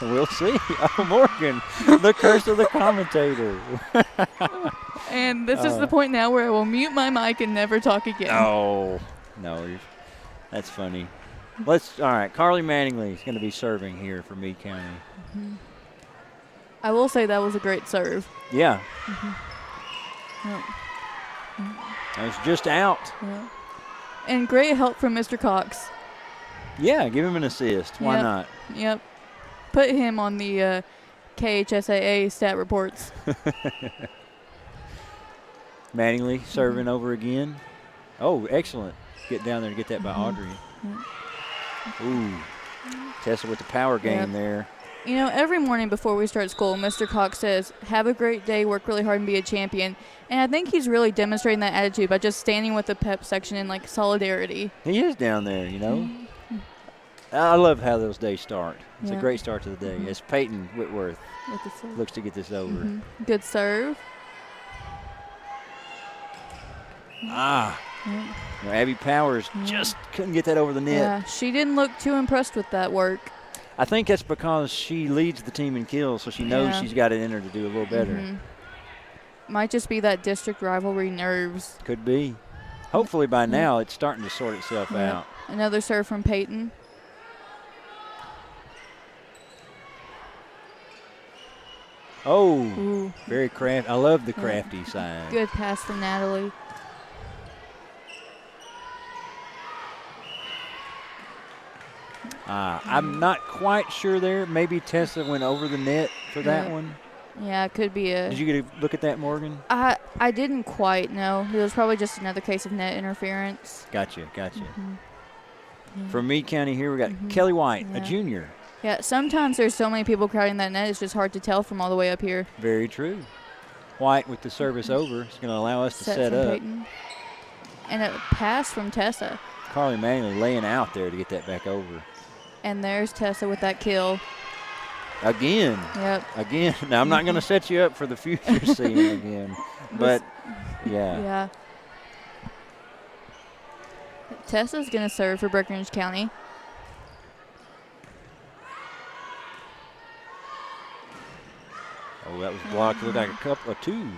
We'll see. Oh, Morgan, the curse of the commentator. And this is the point now where I will mute my mic and never talk again. Oh, no, that's funny. All right, Carly Manningly is going to be serving here for Meade County. I will say that was a great serve. Yeah. That was just out. Yeah. And great help from Mr. Cox. Yeah, give him an assist. Why not? Yep. Put him on the KHSAA stat reports. Manningly serving over again. Oh, excellent. Get down there and get that by Audrey. Ooh. Tessa with the power game there. Every morning before we start school, Mr. Cox says, have a great day, work really hard, and be a champion. And I think he's really demonstrating that attitude by just standing with the pep section in, solidarity. He is down there, I love how those days start. It's a great start to the day. As Peyton Whitworth looks to get this over. Good serve. Abby Powers just couldn't get that over the net. Yeah, she didn't look too impressed with that work. I think that's because she leads the team in kills, so she knows she's got it in her to do a little better. Might just be that district rivalry nerves. Could be. Hopefully by now it's starting to sort itself out. Another serve from Peyton. Oh, very crafty. I love the crafty side. Good pass from Natalie. I'm not quite sure there. Maybe Tessa went over the net for that one. Yeah, it could be a. Did you get a look at that, Morgan? I didn't quite know. It was probably just another case of net interference. Gotcha. From Meade County here, we got Kelly White, a junior. Yeah, sometimes there's so many people crowding that net, it's just hard to tell from all the way up here. Very true. White with the service over. It's going to allow us to set up. Peyton. And a pass from Tessa. Carly Manley laying out there to get that back over. And there's Tessa with that kill. Again. Yep. Again. Now, I'm not going to set you up for the future seeing again. But, Yeah. Tessa's going to serve for Breckinridge County. that was blocked. Looked like a couple of two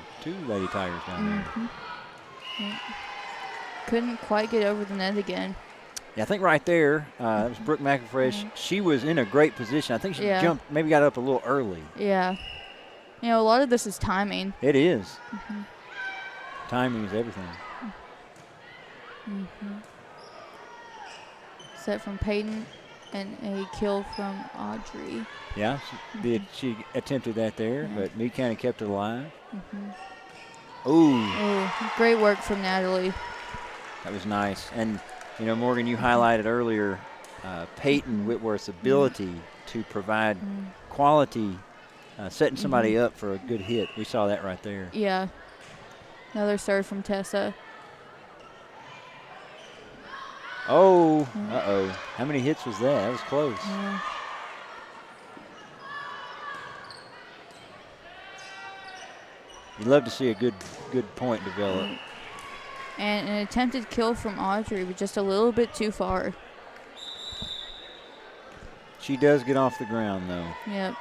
Lady Tigers down there. Yeah. Couldn't quite get over the net again. Yeah, I think right there, that was Brooke McElfresh. She was in a great position. I think she jumped, maybe got up a little early. Yeah. You know, a lot of this is timing. It is. Timing is everything. Set from Peyton and a kill from Audrey. Yeah, she attempted that there, but Meade County kept it alive. Ooh. Great work from Natalie. That was nice. And, you know, Morgan, you highlighted earlier Peyton Whitworth's ability to provide quality, setting somebody up for a good hit. We saw that right there. Yeah. Another serve from Tessa. Oh, uh-oh. How many hits was that? That was close. Yeah. You'd love to see a good point develop. And an attempted kill from Audrey, but just a little bit too far. She does get off the ground, though. Yep.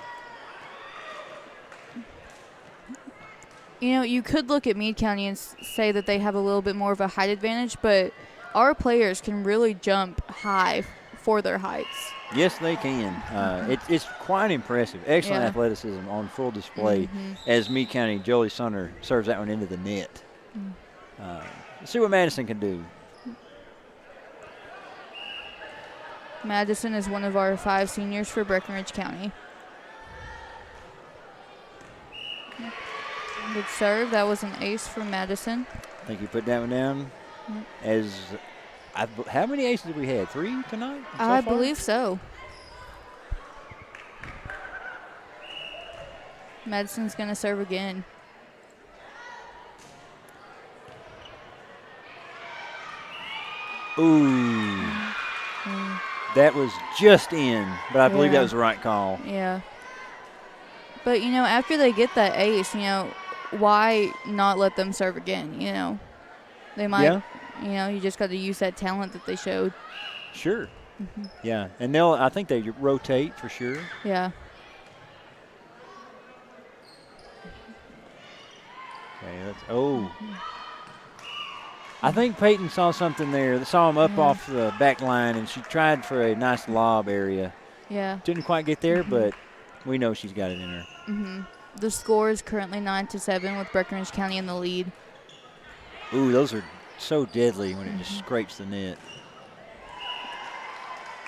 You know, you could look at Meade County and say that they have a little bit more of a height advantage, but our players can really jump high for their heights. Yes, they can. It's quite impressive. Excellent athleticism on full display as Meade County Jolie Sunner serves that one into the net. Let's see what Madison can do. Madison is one of our 5 seniors for Breckenridge County. Good serve. That was an ace from Madison. I think you put that one down as how many aces have we had? 3 tonight? I believe so. Madison's going to serve again. Ooh. That was just in, but I believe that was the right call. Yeah. But, you know, after they get that ace, you know, why not let them serve again, you know? They might, you know, you just got to use that talent that they showed. Sure. Yeah, and I think they rotate for sure. Yeah. Okay, I think Peyton saw something there. Saw him up off the back line, and she tried for a nice lob area. Yeah. Didn't quite get there, but we know she's got it in her. The score is currently 9-7 with Breckenridge County in the lead. Ooh, those are so deadly when it just scrapes the net.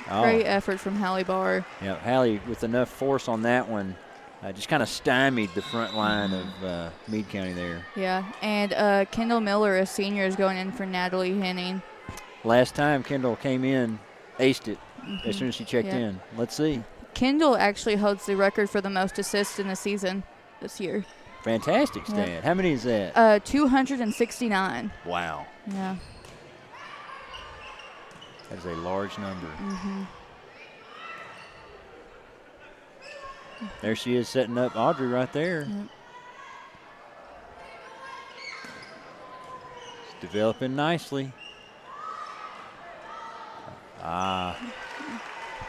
Great effort from Hallie Barr. Yeah, Hallie with enough force on that one. Just kind of stymied the front line of Meade County there. Yeah, and Kendall Miller, a senior, is going in for Natalie Henning. Last time Kendall came in, aced it as soon as she checked in. Let's see. Kendall actually holds the record for the most assists in the season this year. Fantastic stat. How many is that? 269. Wow. Yeah. That is a large number. There she is setting up Audrey right there. It's developing nicely.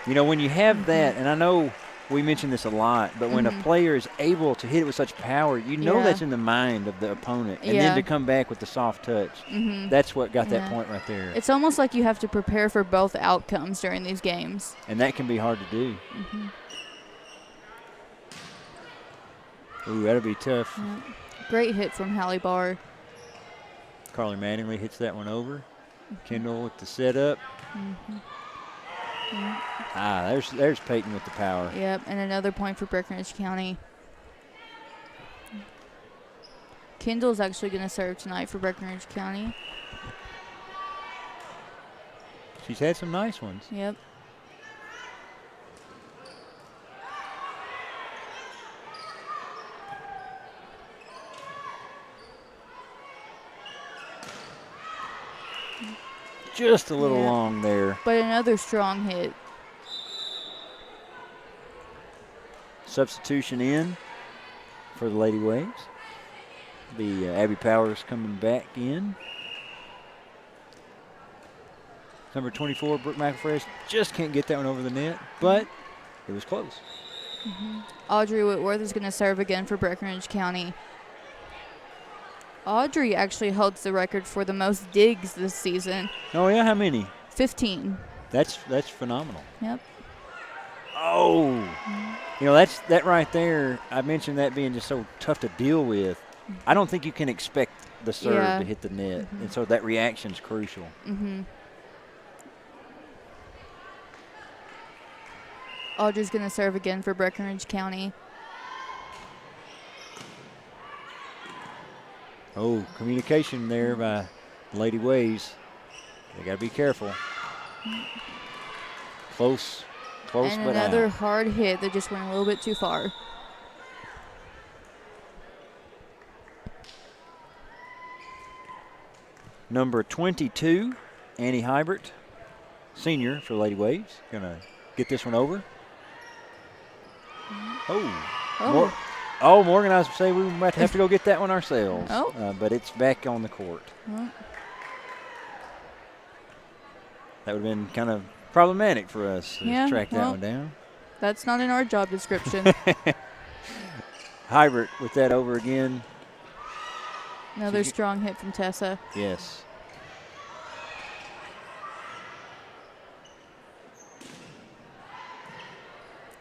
You know, when you have that, and I know we mention this a lot, but when a player is able to hit it with such power, you know that's in the mind of the opponent. And then to come back with the soft touch, that's what got that point right there. It's almost like you have to prepare for both outcomes during these games. And that can be hard to do. Ooh, that'll be tough. Great hit from Hallie Barr. Carly Mattingly hits that one over. Kendall with the setup. There's Peyton with the power. Yep, and another point for Breckenridge County. Kendall's actually going to serve tonight for Breckenridge County. She's had some nice ones. Yep. Just a little long there. But another strong hit. Substitution in for the Lady Waves. The Abby Powers coming back in. Number 24, Brooke McElfresh, just can't get that one over the net, but it was close. Audrey Whitworth is going to serve again for Breckenridge County. Audrey actually holds the record for the most digs this season. Oh, yeah? How many? 15. That's phenomenal. Yep. Oh. You know, that right there, I mentioned that being just so tough to deal with. I don't think you can expect the serve to hit the net. And so that reaction's crucial. Audrey's going to serve again for Breckenridge County. Oh, communication there by Lady Waves. They got to be careful. Close, and but another out. hard hit that just went a little bit too far. Number 22, Annie Hybert, senior for Lady Waves. Going to get this one over. Morgan, I was say we might have to go get that one ourselves. But it's back on the court. That would have been kind of problematic for us to track that one down. That's not in our job description. Hybert with that over again. Another strong hit from Tessa. Yes.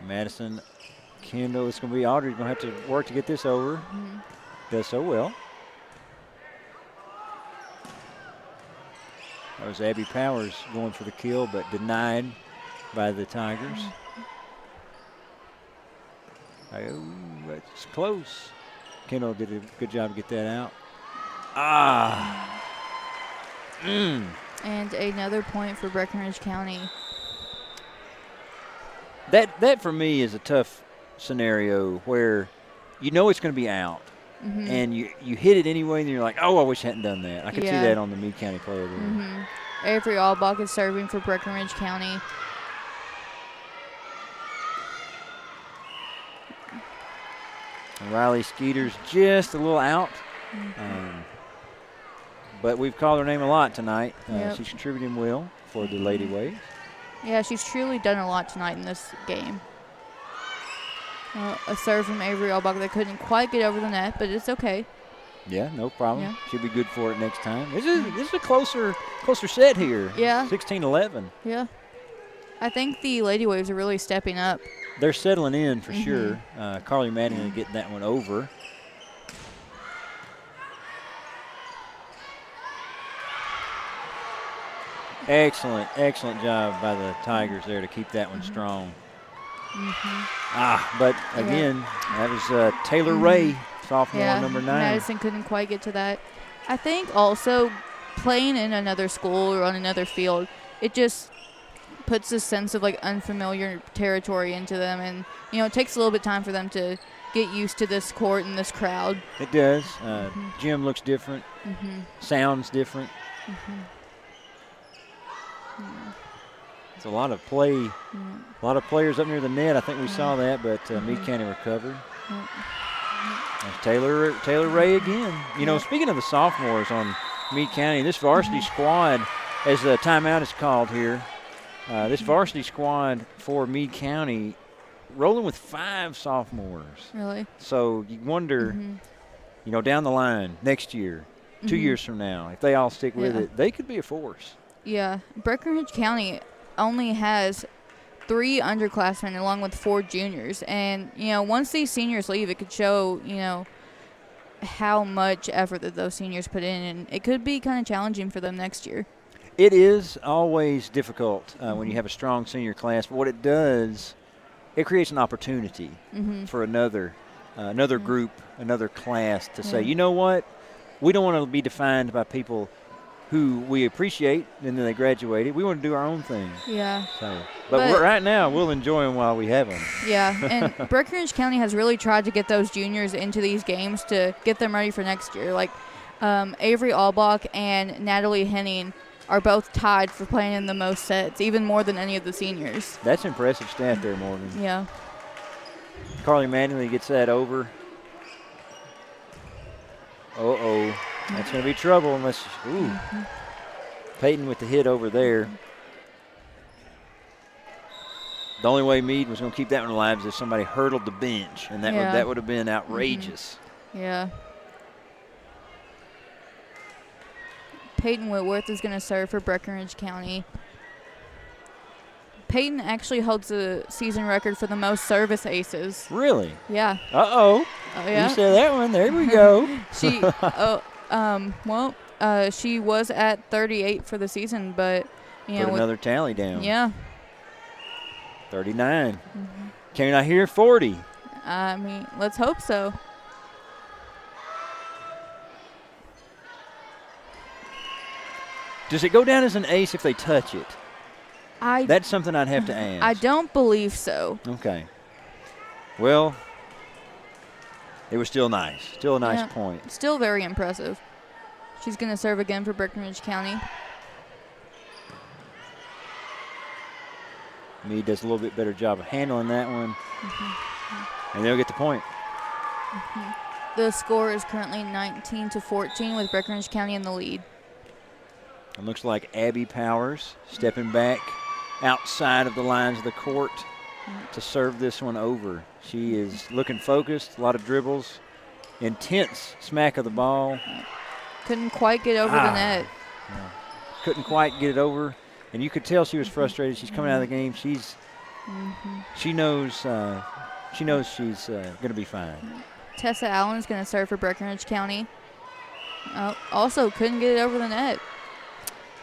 Madison, Kendall, it's going to be Audrey's going to have to work to get this over. Does so well. That was Abby Powers going for the kill, but denied by the Tigers. Oh, that's close. Kendall did a good job to get that out. And another point for Breckenridge County. That for me is a tough scenario where you know it's going to be out, and you hit it anyway, and you're like, oh, I wish I hadn't done that. I could see that on the Meade County player there. Avery Albach is serving for Breckenridge County. And Riley Skeeter's just a little out. But we've called her name a lot tonight. She's contributing well for the Lady Waves. Yeah, she's truly done a lot tonight in this game. A serve from Avery Albach that couldn't quite get over the net, but it's okay. Yeah, no problem. Yeah. She'll be good for it next time. This is a closer set here. Yeah. 16-11. Yeah. I think the Lady Waves are really stepping up. They're settling in for sure. Carly Mattingly getting that one over. Excellent job by the Tigers there to keep that one strong. But again, that was Taylor Ray, sophomore, number 9. Madison couldn't quite get to that. I think also playing in another school or on another field, it just puts a sense of like unfamiliar territory into them, and it takes a little bit of time for them to get used to this court and this crowd. It does. Gym looks different. Sounds different. It's a lot of play. A lot of players up near the net. I think we saw that, but Meade County recovered. Taylor Ray again. Speaking of the sophomores on Meade County, this varsity squad, as the timeout is called here, this varsity squad for Meade County rolling with 5 sophomores. Really? So you wonder, down the line, next year, 2 years from now, if they all stick with it, they could be a force. Yeah. Breckenridge County only has 3 underclassmen along with 4 juniors. And, once these seniors leave, it could show, how much effort that those seniors put in. And it could be kind of challenging for them next year. It is always difficult when you have a strong senior class. But what it does, it creates an opportunity for another group, another class to say, you know what, we don't want to be defined by people who we appreciate and then they graduated. We want to do our own thing. Yeah. But right now, we'll enjoy them while we have them. Yeah, and Breckenridge County has really tried to get those juniors into these games to get them ready for next year. Like Avery Albach and Natalie Henning are both tied for playing in the most sets, even more than any of the seniors. That's impressive stat there, Morgan. Yeah. Carly Mattingly gets that over. That's going to be trouble unless, Peyton with the hit over there. The only way Meade was going to keep that one alive is if somebody hurdled the bench, and that would have been outrageous. Yeah. Peyton Whitworth is going to serve for Breckenridge County. Peyton actually holds the season record for the most service aces. Really? Yeah. Uh-oh. Oh, yeah. You said that one. There we go. She was at 38 for the season, but Put another tally down. Yeah. 39. Can I hear 40? I mean, let's hope so. Does it go down as an ace if they touch it? That's something I'd have to ask. I don't believe so. Okay. Well, it was still nice. Still a nice point. Still very impressive. She's going to serve again for Breckenridge County. Meade does a little bit better job of handling that one. And they'll get the point. The score is currently 19-14 with Breckenridge County in the lead. It looks like Abby Powers stepping back outside of the lines of the court to serve this one over. She is looking focused, a lot of dribbles, intense smack of the ball. Couldn't quite get over the net. Yeah. Couldn't quite get it over, and you could tell she was frustrated. She's coming out of the game. She knows she's going to be fine. Tessa Allen's going to serve for Breckenridge County. Also couldn't get it over the net.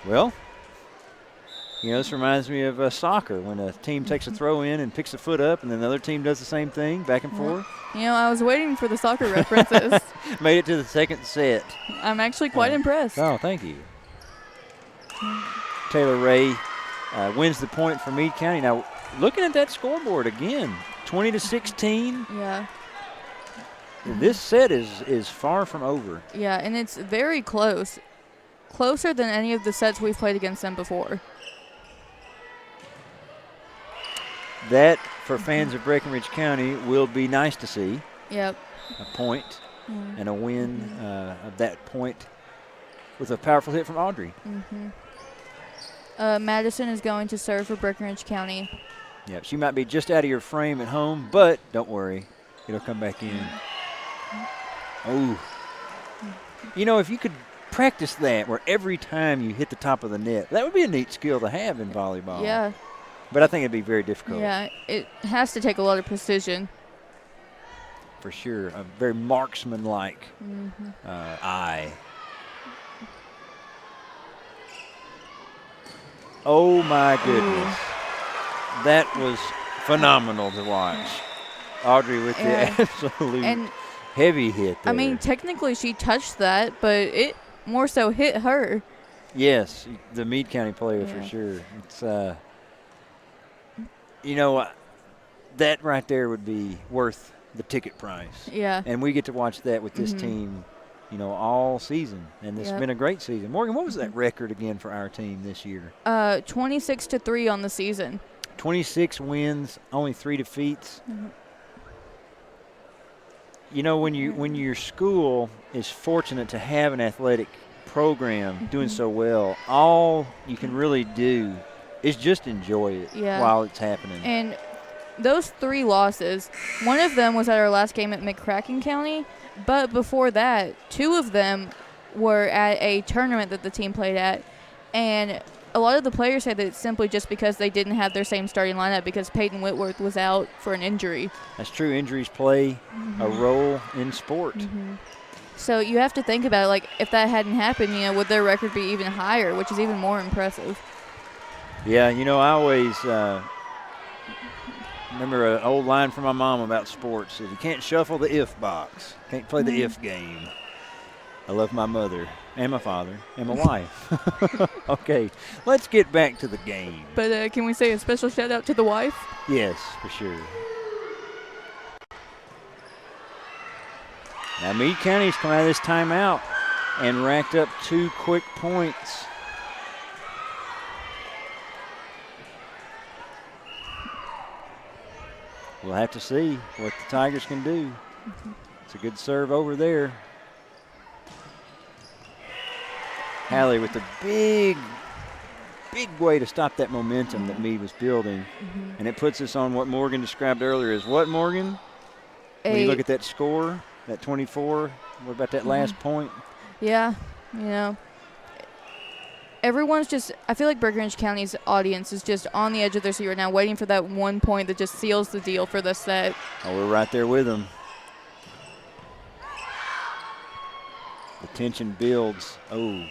Well, this reminds me of soccer when a team takes a throw in and picks the foot up, and then the other team does the same thing, back and forth. I was waiting for the soccer references. Made it to the second set. I'm actually quite impressed. Oh, thank you. Taylor Ray wins the point for Meade County. Now, looking at that scoreboard again, 20-16. Yeah. This set is far from over. Yeah, and it's very close. Closer than any of the sets we've played against them before. That, for fans of Breckenridge County, will be nice to see. Yep. A point and a win of that point with a powerful hit from Audrey. Madison is going to serve for Breckenridge County. Yep, she might be just out of your frame at home, but don't worry. It'll come back in. Oh. If you could practice that where every time you hit the top of the net, that would be a neat skill to have in volleyball. Yeah. But I think it'd be very difficult. Yeah, it has to take a lot of precision. For sure. A very marksman-like eye. Oh, my goodness. That was phenomenal to watch. Audrey with the absolute heavy hit there. I mean, technically she touched that, but it more so hit her. Yes, the Meade County player for sure. It's that right there would be worth the ticket price. Yeah. And we get to watch that with this team, all season. And it's been a great season. Morgan, what was that record again for our team this year? 26-3 on the season. 26 wins, only 3 defeats. When your school is fortunate to have an athletic program doing so well, all you can really do is just enjoy it while it's happening. And those 3 losses, one of them was at our last game at McCracken County, but before that, 2 of them were at a tournament that the team played at, and a lot of the players said that it's simply just because they didn't have their same starting lineup because Peyton Whitworth was out for an injury. That's true. Injuries play a role in sport. So you have to think about it, like if that hadn't happened, would their record be even higher, which is even more impressive. Yeah, I always remember an old line from my mom about sports. Says, you can't shuffle the if box. Can't play the if game. I love my mother and my father and my wife. Okay, let's get back to the game. But can we say a special shout out to the wife? Yes, for sure. Now Meade County's come out of this timeout and racked up 2 quick points. We'll have to see what the Tigers can do. It's a good serve over there. Hallie with the big big way to stop that momentum that Meade was building. And it puts us on what Morgan described earlier as what, Morgan? When you look at that score, that 24, what about that last point? Yeah, everyone's just – I feel like Breckenridge County's audience is just on the edge of their seat right now, waiting for that 1 point that just seals the deal for this set. Oh, we're right there with them. The tension builds. Oh,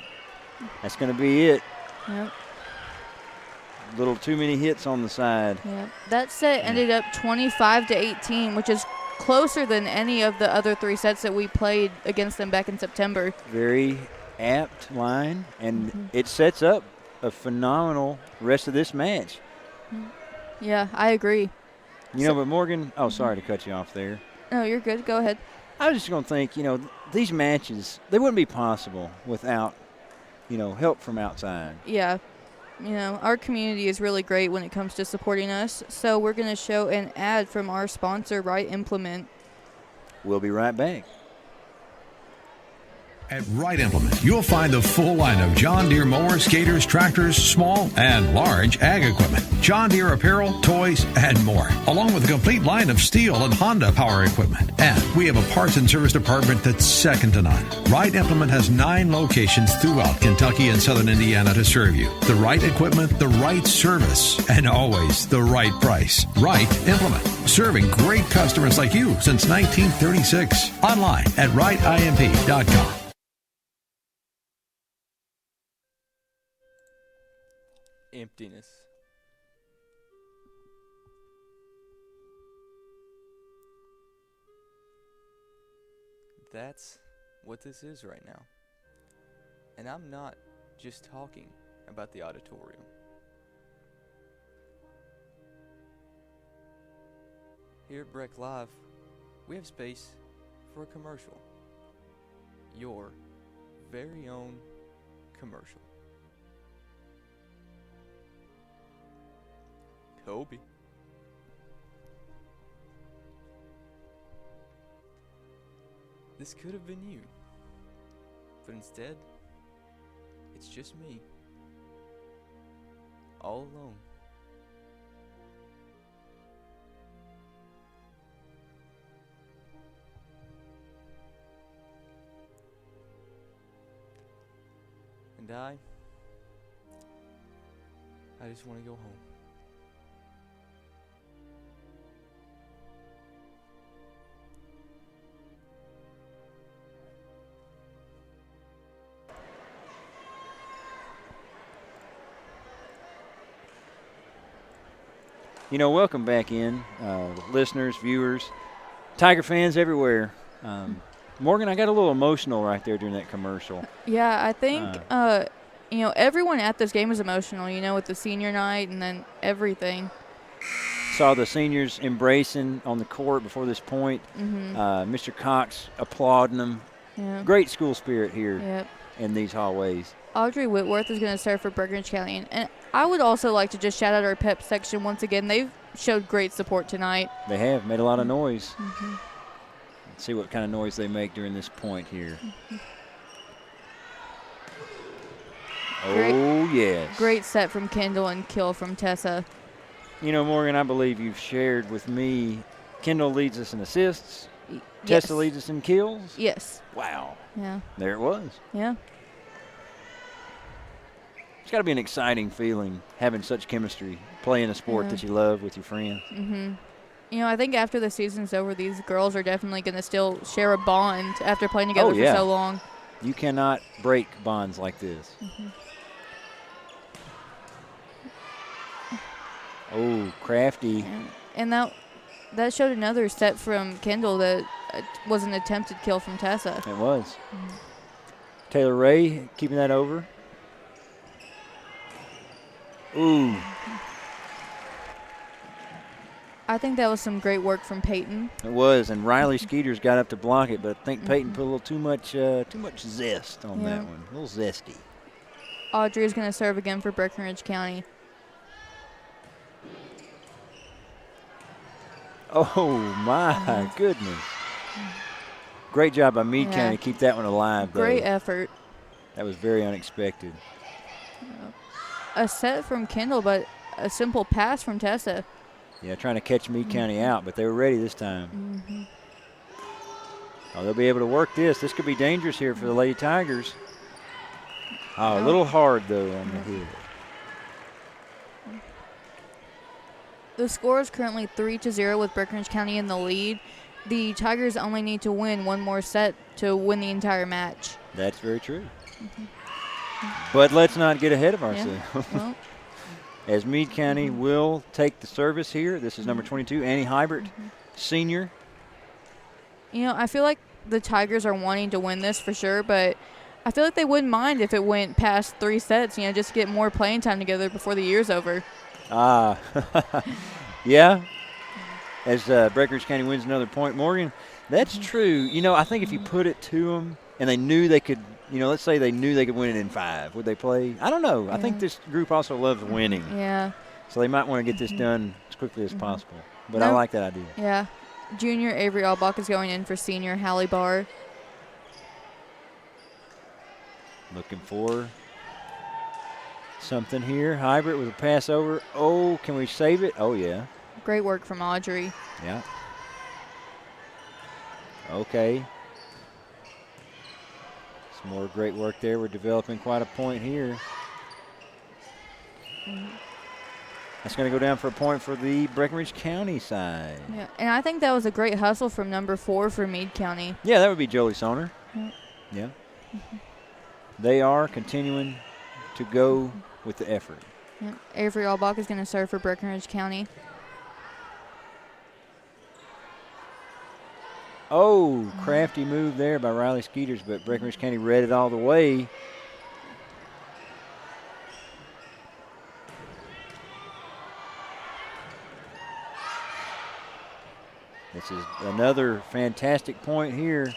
that's going to be it. Yep. A little too many hits on the side. Yep. That set ended up 25-18, which is closer than any of the other 3 sets that we played against them back in September. Very apt line, and it sets up a phenomenal rest of this match. Yeah, I agree. But Morgan, sorry to cut you off there. No, you're good. Go ahead. I was just going to think, these matches, they wouldn't be possible without, help from outside. Yeah. Our community is really great when it comes to supporting us. So we're going to show an ad from our sponsor, Right Implement. We'll be right back. At Right Implement, you'll find the full line of John Deere mowers, skaters, tractors, small and large ag equipment, John Deere apparel, toys, and more, along with a complete line of Steel and Honda power equipment. And we have a parts and service department that's second to none. Right Implement has 9 locations throughout Kentucky and southern Indiana to serve you. The right equipment, the right service, and always the right price. Right Implement, serving great customers like you since 1936. Online at rightimp.com. Emptiness. That's what this is right now. And I'm not just talking about the auditorium. Here at Breck Live, we have space for a commercial. Your very own commercial. Kobe. This could have been you, but instead, it's just me, all alone. And I just want to go home. Welcome back in, listeners, viewers, Tiger fans everywhere. Morgan, I got a little emotional right there during that commercial. Yeah, I think, everyone at this game was emotional, with the senior night and then everything. Saw the seniors embracing on the court before this point. Mr. Cox applauding them. Yeah. Great school spirit here Yep. in these hallways. Audrey Whitworth is going to start for Breckenridge County. And I would also like to just shout out our PEP section once again. They've showed great support tonight. They have made a lot of noise. Let's see what kind of noise they make during this point here. Oh, yes. Great set from Kendall and kill from Tessa. Morgan, I believe you've shared with me, Kendall leads us in assists. Yes. Tessa leads us in kills. Yes. Wow. Yeah. There it was. Yeah. It's got to be an exciting feeling having such chemistry, playing a sport that you love with your friends. I think after the season's over, these girls are definitely going to still share a bond after playing together for so long. You cannot break bonds like this. Oh, crafty. And that showed another set from Kendall that was an attempted kill from Tessa. It was. Taylor Ray keeping that over. Ooh. I think that was some great work from Peyton. It was, and Riley Skeeters got up to block it, but I think Peyton put a little too much zest on that one. A little zesty. Audrey is going to serve again for Breckenridge County. Oh, my goodness. Great job by Meade County to keep that one alive, though. Great effort. That was very unexpected. a set from Kendall, but a simple pass from Tessa. Yeah, trying to catch Meade County out, but they were ready this time. Oh, they'll be able to work this. This could be dangerous here for the Lady Tigers. Oh, a little hard, though, on the hit. The score is currently 3-0 with Breckenridge County in the lead. The Tigers only need to win one more set to win the entire match. That's very true. But let's not get ahead of ourselves. Well, As Meade County will take the service here. This is number 22, Annie Hybert, senior. you know, I feel like the Tigers are wanting to win this for sure, but I feel like they wouldn't mind if it went past 3 sets, you know, just get more playing time together before the year's over. Yeah. As Breckenridge County wins another point. Morgan, that's true. You know, I think if you put it to them and they knew they could, you know, let's say they knew they could win it in 5, would they play? I don't know. I think this group also loves winning. Yeah. So they might want to get this done as quickly as possible. But I like that idea. Yeah. Junior Avery Albach is going in for senior Hallie Barr. Looking for something here. Hybrid with a pass over. Oh, can we save it? Oh, yeah. Great work from Audrey. Yeah. Okay. Some more great work there. We're developing quite a point here. That's going to go down for a point for the Breckenridge County side. Yeah, and I think that was a great hustle from number 4 for Meade County. Yeah, that would be Jolie Soner. Yep. Yeah. They are continuing to go with the effort. Yep. Avery Albach is going to serve for Breckenridge County. Oh, crafty move there by Riley Skeeters, but Breckenridge County read it all the way. This is another fantastic point here.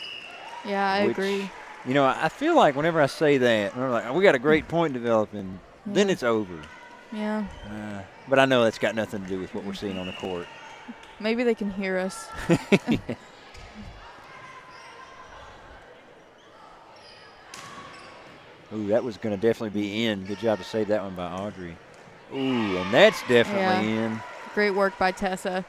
Yeah, I agree. You know, I feel like whenever I say that, we're like, oh, we got a great point developing, then it's over. Yeah. But I know that's got nothing to do with what we're seeing on the court. Maybe they can hear us. Ooh, that was going to definitely be in. Good job to save that one by Audrey. Ooh, and that's definitely in. Great work by Tessa.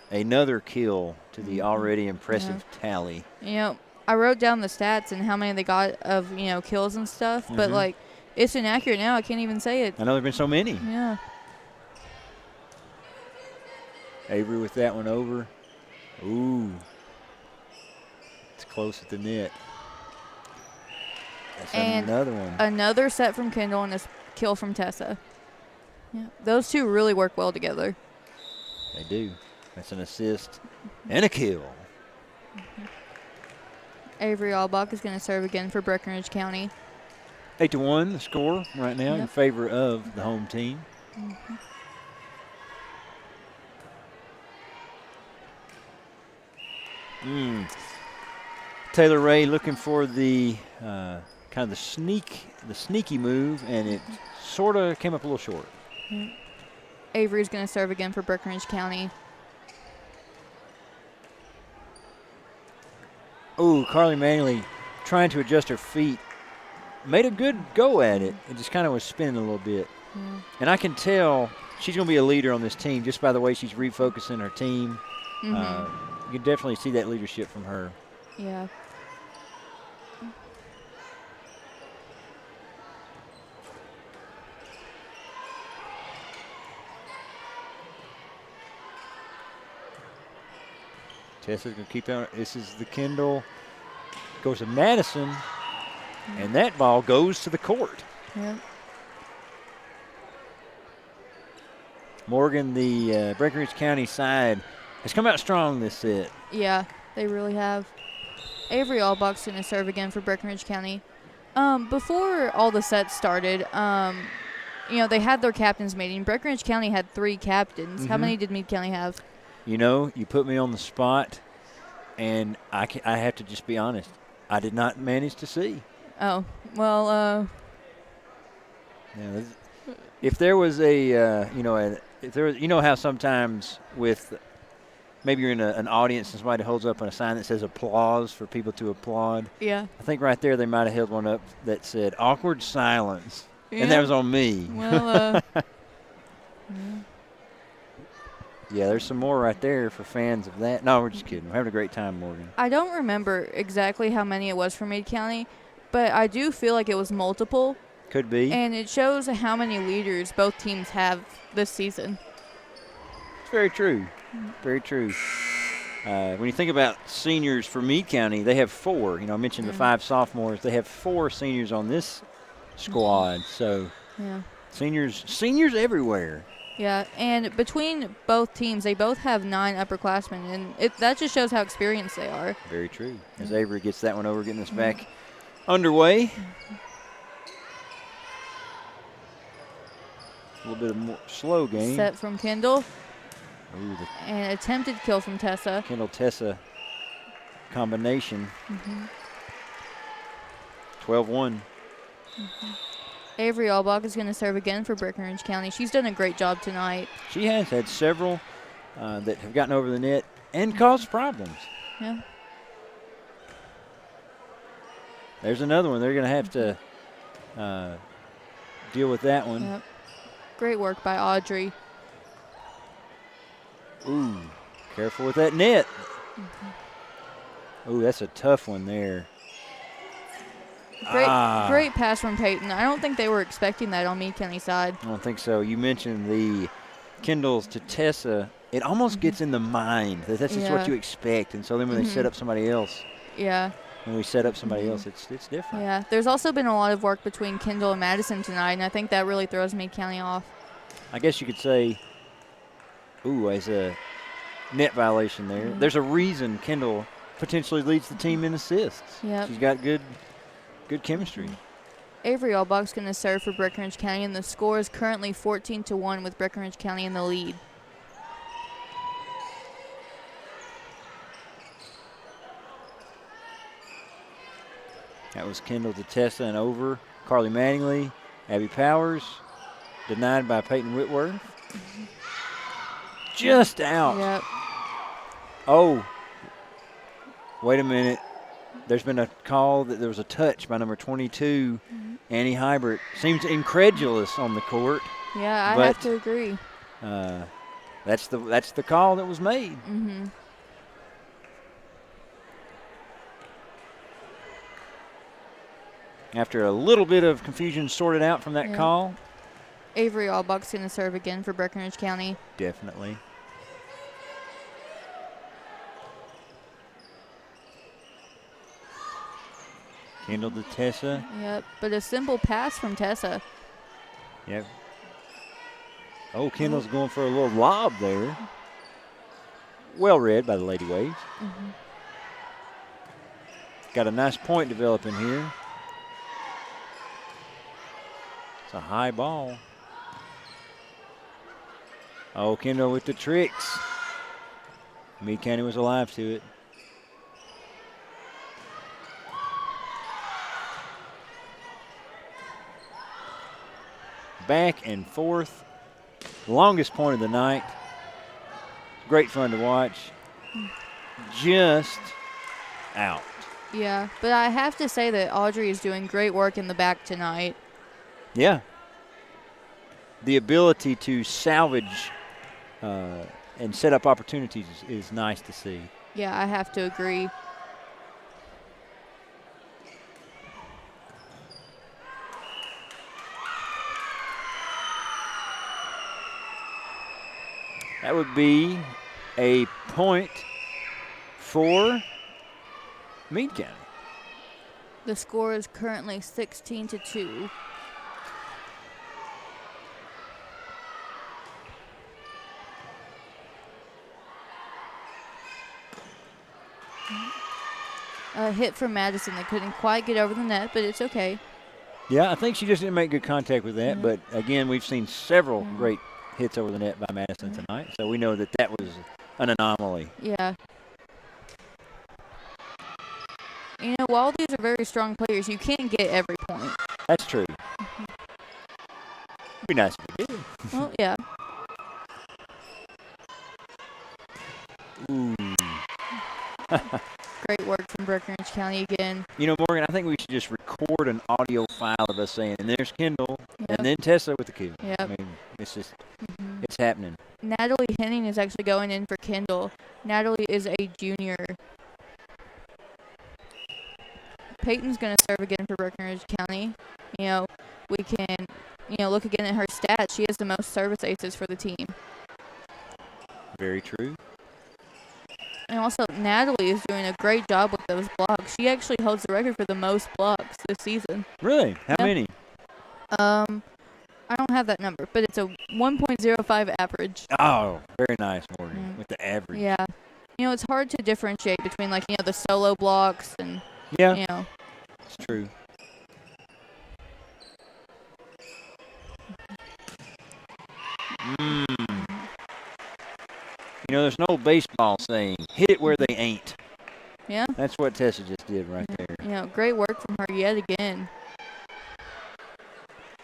Another kill to the already impressive tally. You know, I wrote down the stats and how many they got of, you know, kills and stuff, but, like, it's inaccurate now. I can't even say it. I know there have been so many. Yeah. Avery with that one over. Ooh. It's close at the net. That's another one. Another set from Kendall and a kill from Tessa. Yeah. Those two really work well together. They do. That's an assist and a kill. Avery Albach is going to serve again for Breckenridge County. 8-1 the score right now in favor of the home team. Taylor Ray looking for the kind of the sneaky move, and it sort of came up a little short. Avery's going to serve again for Breckenridge County. Oh, Carly Manley trying to adjust her feet. Made a good go at it. It just kind of was spinning a little bit. And I can tell she's going to be a leader on this team just by the way she's refocusing her team. You can definitely see that leadership from her. Yeah. Tessa's going to keep that. This is the Kendall. Goes to Madison. And that ball goes to the court. Yeah. Morgan, the Breckenridge County side, has come out strong this set. Yeah, they really have. Avery Albach's going to serve again for Breckenridge County. Before all the sets started, you know, they had their captains meeting. Breckenridge County had 3 captains. How many did Meade County have? You know, you put me on the spot, and I have to just be honest. I did not manage to see. Oh, well, Yeah, if there was a, if there was, you know how sometimes with maybe you're in an audience and somebody holds up a sign that says applause for people to applaud. Yeah. I think right there they might have held one up that said awkward silence. Yeah. And that was on me. Well, yeah, there's some more right there for fans of that. No, we're just kidding. We're having a great time, Morgan. I don't remember exactly how many it was for Meade County, but I do feel like it was multiple. Could be. And it shows how many leaders both teams have this season. It's very true. Very true. When you think about seniors for Meade County, they have 4. You know, I mentioned the 5 sophomores. They have 4 seniors on this squad. So Yeah. seniors everywhere. Yeah, and between both teams, they both have 9 upperclassmen, and that just shows how experienced they are. Very true. As Avery gets that one over, getting us back underway. A little bit of more slow game. Set from Kendall, Ooh, the and attempted kill from Tessa. Kendall-Tessa combination. 12-1. Avery Albach is going to serve again for Breckenridge County. She's done a great job tonight. She has had several that have gotten over the net and caused problems. Yeah. There's another one. They're going to have to deal with that one. Yep. Great work by Audrey. Ooh, careful with that net. Ooh, that's a tough one there. Great pass from Peyton. I don't think they were expecting that on Meade County side. I don't think so. You mentioned the Kendalls to Tessa. It almost gets in the mind that that's just what you expect. And so then when they set up somebody else, Yeah. when we set up somebody else, it's different. Yeah. There's also been a lot of work between Kendall and Madison tonight, and I think that really throws Meade County off. I guess you could say, ooh, as a net violation there. There's a reason Kendall potentially leads the team in assists. Yep. She's got good chemistry. Avery Albach's going to serve for Breckenridge County, and the score is currently 14-1 with Breckenridge County in the lead. That was Kendall to Tessa and over. Carly Mattingly, Abby Powers, denied by Peyton Whitworth. Just out. Yep. Oh, wait a minute. There's been a call that there was a touch by number 22, Annie Hybert. Seems incredulous on the court. Yeah, I but, have to agree. That's the call that was made. After a little bit of confusion sorted out from that call. Avery Albach's going to serve again for Breckenridge County. Definitely. Kendall to Tessa. Yep, but a simple pass from Tessa. Yep. Oh, Kendall's going for a little lob there. Well read by the Lady Waves. Got a nice point developing here. It's a high ball. Oh, Kendall with the tricks. Meade County was alive to it. Back and forth. Longest point of the night. Great fun to watch. Just out. Yeah, but I have to say that Audrey is doing great work in the back tonight. Yeah. The ability to salvage and set up opportunities is nice to see. Yeah, I have to agree. That would be a point for Meade County. The score is currently 16-2. A hit from Madison that couldn't quite get over the net, but it's okay. Yeah, I think she just didn't make good contact with that. But, again, we've seen several great hits over the net by Madison tonight. So we know that that was an anomaly. Yeah. You know, while these are very strong players, you can't get every point. That's true. Be nice if we did. Well, yeah. Ooh, Great work from Breckenridge County again. You know, Morgan, I think we should just record an audio file of us saying, and there's Kendall, Yep. and then Tessa with the kill. Yep. I mean, it's just, it's happening. Natalie Henning is actually going in for Kendall. Natalie is a junior. Peyton's going to serve again for Breckenridge County. You know, we can, look again at her stats. She has the most service aces for the team. Very true. And also, Natalie is doing a great job with those blocks. She actually holds the record for the most blocks this season. Really? How many? I don't have that number, but it's a 1.05 average. Oh, very nice, Morgan, with the average. Yeah. It's hard to differentiate between, the solo blocks and, Yeah, it's true. There's an old baseball saying, hit it where they ain't. Yeah. That's what Tessa just did right there. Great work from her yet again.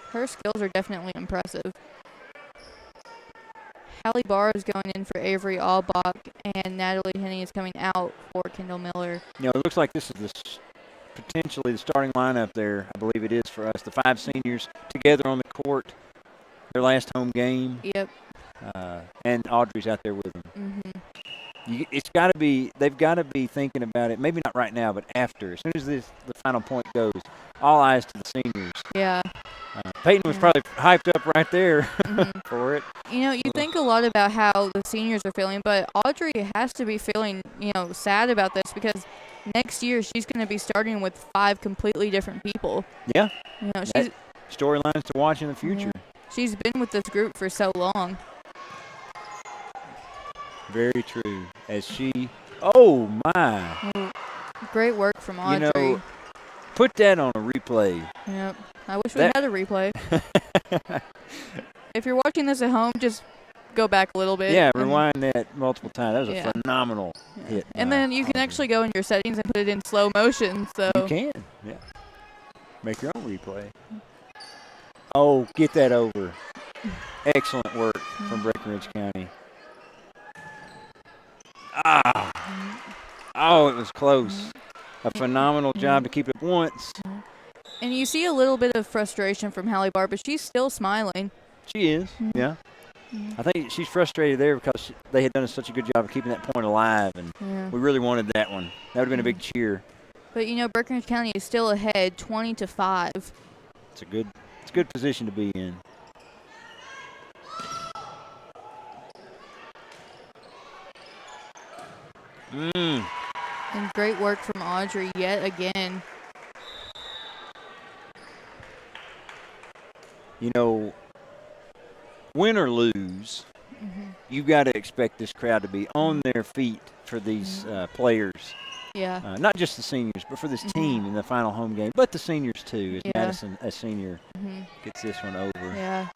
Her skills are definitely impressive. Hallie Barr is going in for Avery Albach, and Natalie Henning is coming out for Kendall Miller. It looks like this is potentially the starting lineup there. I believe it is for us. The 5 seniors together on the court. Their last home game. Yep. And Audrey's out there with them. Mm-hmm. It's got to be. They've got to be thinking about it. Maybe not right now, but after. As soon as the final point goes, all eyes to the seniors. Yeah. Peyton was probably hyped up right there for it. You think a lot about how the seniors are feeling, but Audrey has to be feeling, sad about this because next year she's going to be starting with 5 completely different people. Yeah. She's storylines to watch in the future. She's been with this group for so long. Very true. As she, oh my! Great work from Audrey. Put that on a replay. Yep. I wish we had a replay. If you're watching this at home, just go back a little bit. Yeah, rewind that multiple times. That was a phenomenal hit. And then you can actually go in your settings and put it in slow motion. So you can, yeah. Make your own replay. Oh, get that over. Excellent work from Breckenridge County. Oh, it was close. A phenomenal job to keep it once. And you see a little bit of frustration from Hallie Barr, but she's still smiling. She is, yeah. I think she's frustrated there because they had done such a good job of keeping that point alive, and we really wanted that one. That would have been a big cheer. But, Breckenridge County is still ahead, 20-5. It's a good position to be in. And great work from Audrey yet again. Win or lose, you've got to expect this crowd to be on their feet for these players. Yeah. Not just the seniors, but for this team in the final home game. But the seniors, too, as Madison, a senior, gets this one over. Yeah.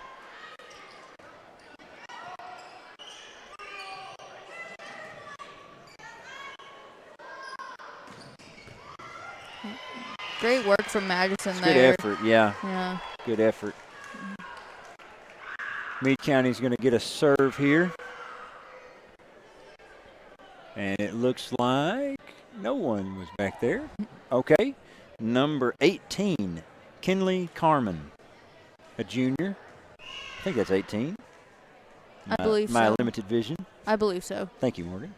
Great work from Madison there. Good effort, yeah. Yeah. Good effort. Meade County's going to get a serve here. And it looks like no one was back there. Okay. Number 18, Kinley Carmen, a junior. I think that's 18. I believe so. My limited vision. I believe so. Thank you, Morgan.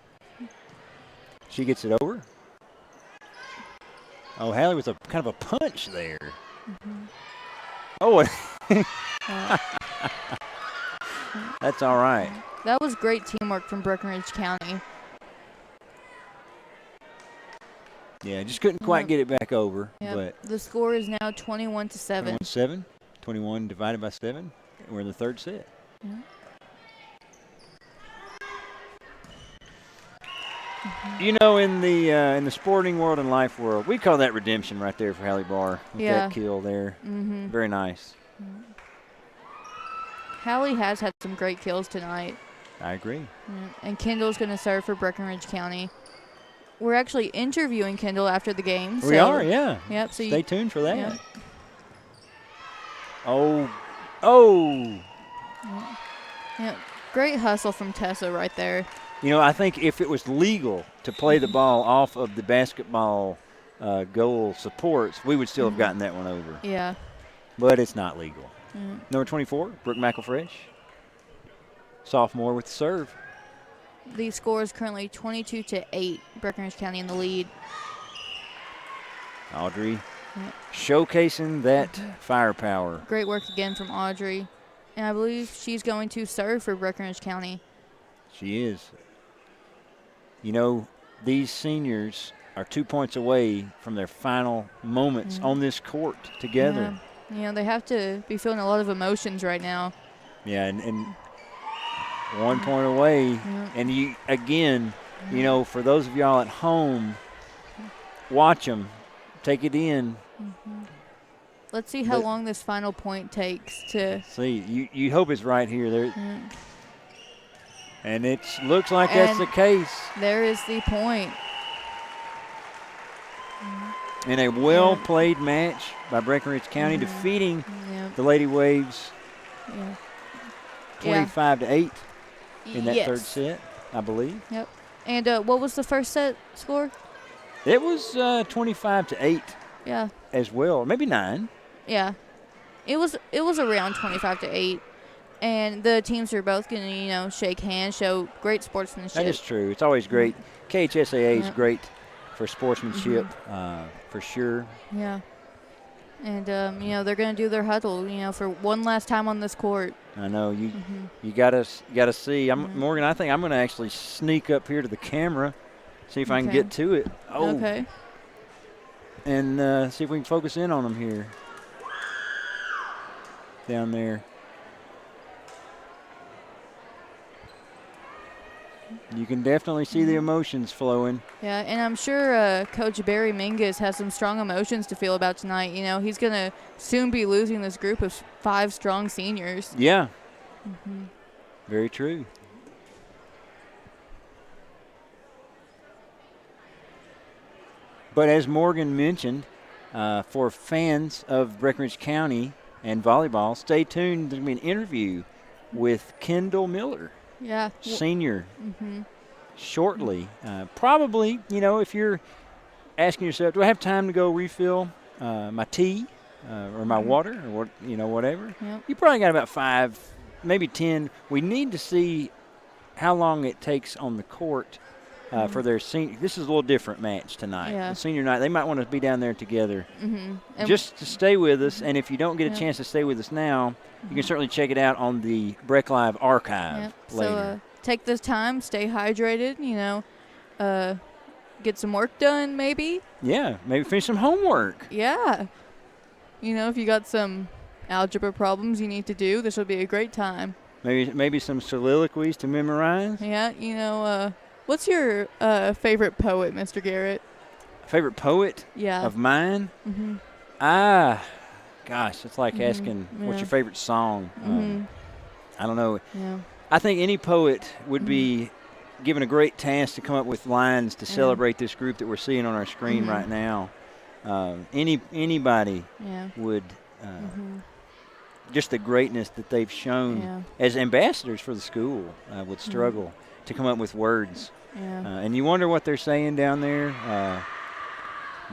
She gets it over. Oh, Hallie with a kind of a punch there. Oh, that's all right. That was great teamwork from Breckenridge County. Yeah, just couldn't quite get it back over. Yep. But The score is now 21-7. 21-7. 21 divided by 7. We're in the third set. Yeah. In the sporting world and life world, we call that redemption right there for Hallie Barr with that kill there. Very nice. Hallie has had some great kills tonight. I agree. Yeah. And Kendall's going to serve for Breckenridge County. We're actually interviewing Kendall after the game. We are, yeah. Yep. So stay tuned for that. Yep. Oh. Yeah. Great hustle from Tessa right there. I think if it was legal to play the ball off of the basketball goal supports, we would still have gotten that one over. Yeah. But it's not legal. Number 24, Brooke McElfresh, sophomore with the serve. The score is currently 22-8. Breckinridge County in the lead. Audrey showcasing that firepower. Great work again from Audrey. And I believe she's going to serve for Breckinridge County. She is. These seniors are 2 points away from their final moments on this court together. Yeah. They have to be feeling a lot of emotions right now. Yeah, and 1 point away. And you again, for those of y'all at home, watch them. Take it in. Let's see how long this final point takes to see. You hope it's right here. There, and it looks like that's the case. There is the point. In a well-played match by Breckinridge County, defeating the Lady Waves 25-8 in that third set, I believe. Yep. And what was the first set score? It was 25-8. Yeah. As well, maybe 9. Yeah. It was around 25-8. And the teams are both going to, shake hands, show great sportsmanship. That is true. It's always great. KHSAA is great for sportsmanship, for sure. Yeah. And, they're going to do their huddle, for one last time on this court. I know. You gotta see. Morgan, I think I'm going to actually sneak up here to the camera, see if I can get to it. Oh. Okay. And see if we can focus in on them here. Down there. You can definitely see the emotions flowing. Yeah, and I'm sure Coach Barry Mingus has some strong emotions to feel about tonight. He's going to soon be losing this group of 5 strong seniors. Yeah. Very true. But as Morgan mentioned, for fans of Breckinridge County and volleyball, stay tuned. There's going to be an interview with Kendall Miller. Yeah. Senior. Shortly. Probably, if you're asking yourself, do I have time to go refill my tea or my water or whatever? Yep. You probably got about 5, maybe 10. We need to see how long it takes on the court for their senior. This is a little different match tonight. Yeah. The senior night, they might want to be down there together. Just to stay with us, and if you don't get a chance to stay with us now, you can certainly check it out on the Breck Live archive later. So take this time, stay hydrated, get some work done maybe. Yeah, maybe finish some homework. Yeah. If you got some algebra problems you need to do, this will be a great time. Maybe some soliloquies to memorize. Yeah, what's your favorite poet, Mr. Garrett? Favorite poet? Yeah. Of mine? Gosh, it's like asking what's your favorite song. I don't know. Yeah. I think any poet would be given a great task to come up with lines to celebrate this group that we're seeing on our screen right now. Anybody would just the greatness that they've shown as ambassadors for the school would struggle to come up with words. And you wonder what they're saying down there.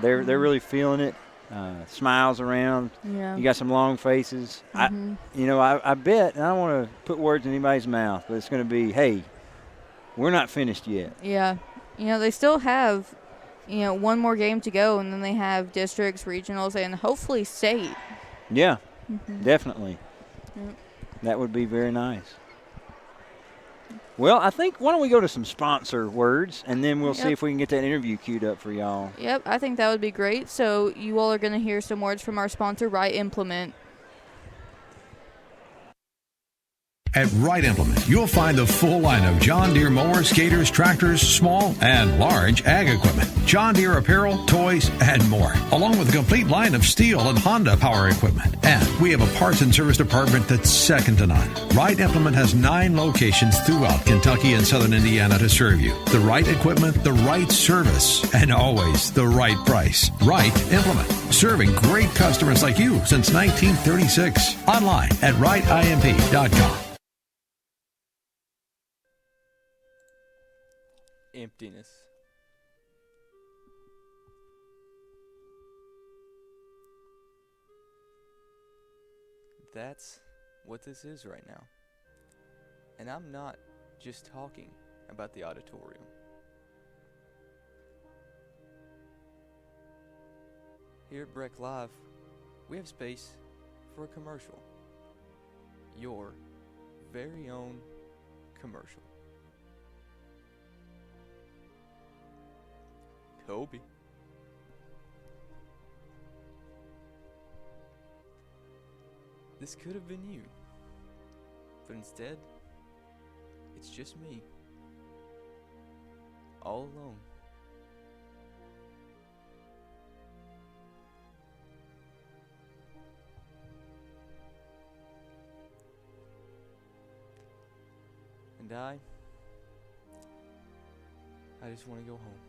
They're really feeling it. Smiles around. Yeah. You got some long faces. I bet, and I don't want to put words in anybody's mouth, but it's going to be, hey, we're not finished yet. Yeah. They still have, one more game to go, and then they have districts, regionals, and hopefully state. Yeah, definitely. Yep. That would be very nice. Well, I think, why don't we go to some sponsor words, and then we'll see if we can get that interview queued up for y'all. Yep, I think that would be great. So you all are going to hear some words from our sponsor, Right Implement. At Right Implement, you'll find the full line of John Deere mowers, skaters, tractors, small and large ag equipment, John Deere apparel, toys, and more, along with a complete line of Steel and Honda power equipment. And we have a parts and service department that's second to none. Right Implement has 9 locations throughout Kentucky and southern Indiana to serve you. The right equipment, the right service, and always the right price. Right Implement, serving great customers like you since 1936. Online at rightimp.com. emptiness. That's what this is right now. And I'm not just talking about the auditorium. Here at Breck Live, we have space for a commercial. Your very own commercial. Kobe. This could have been you, but instead, it's just me, all alone. And I just want to go home.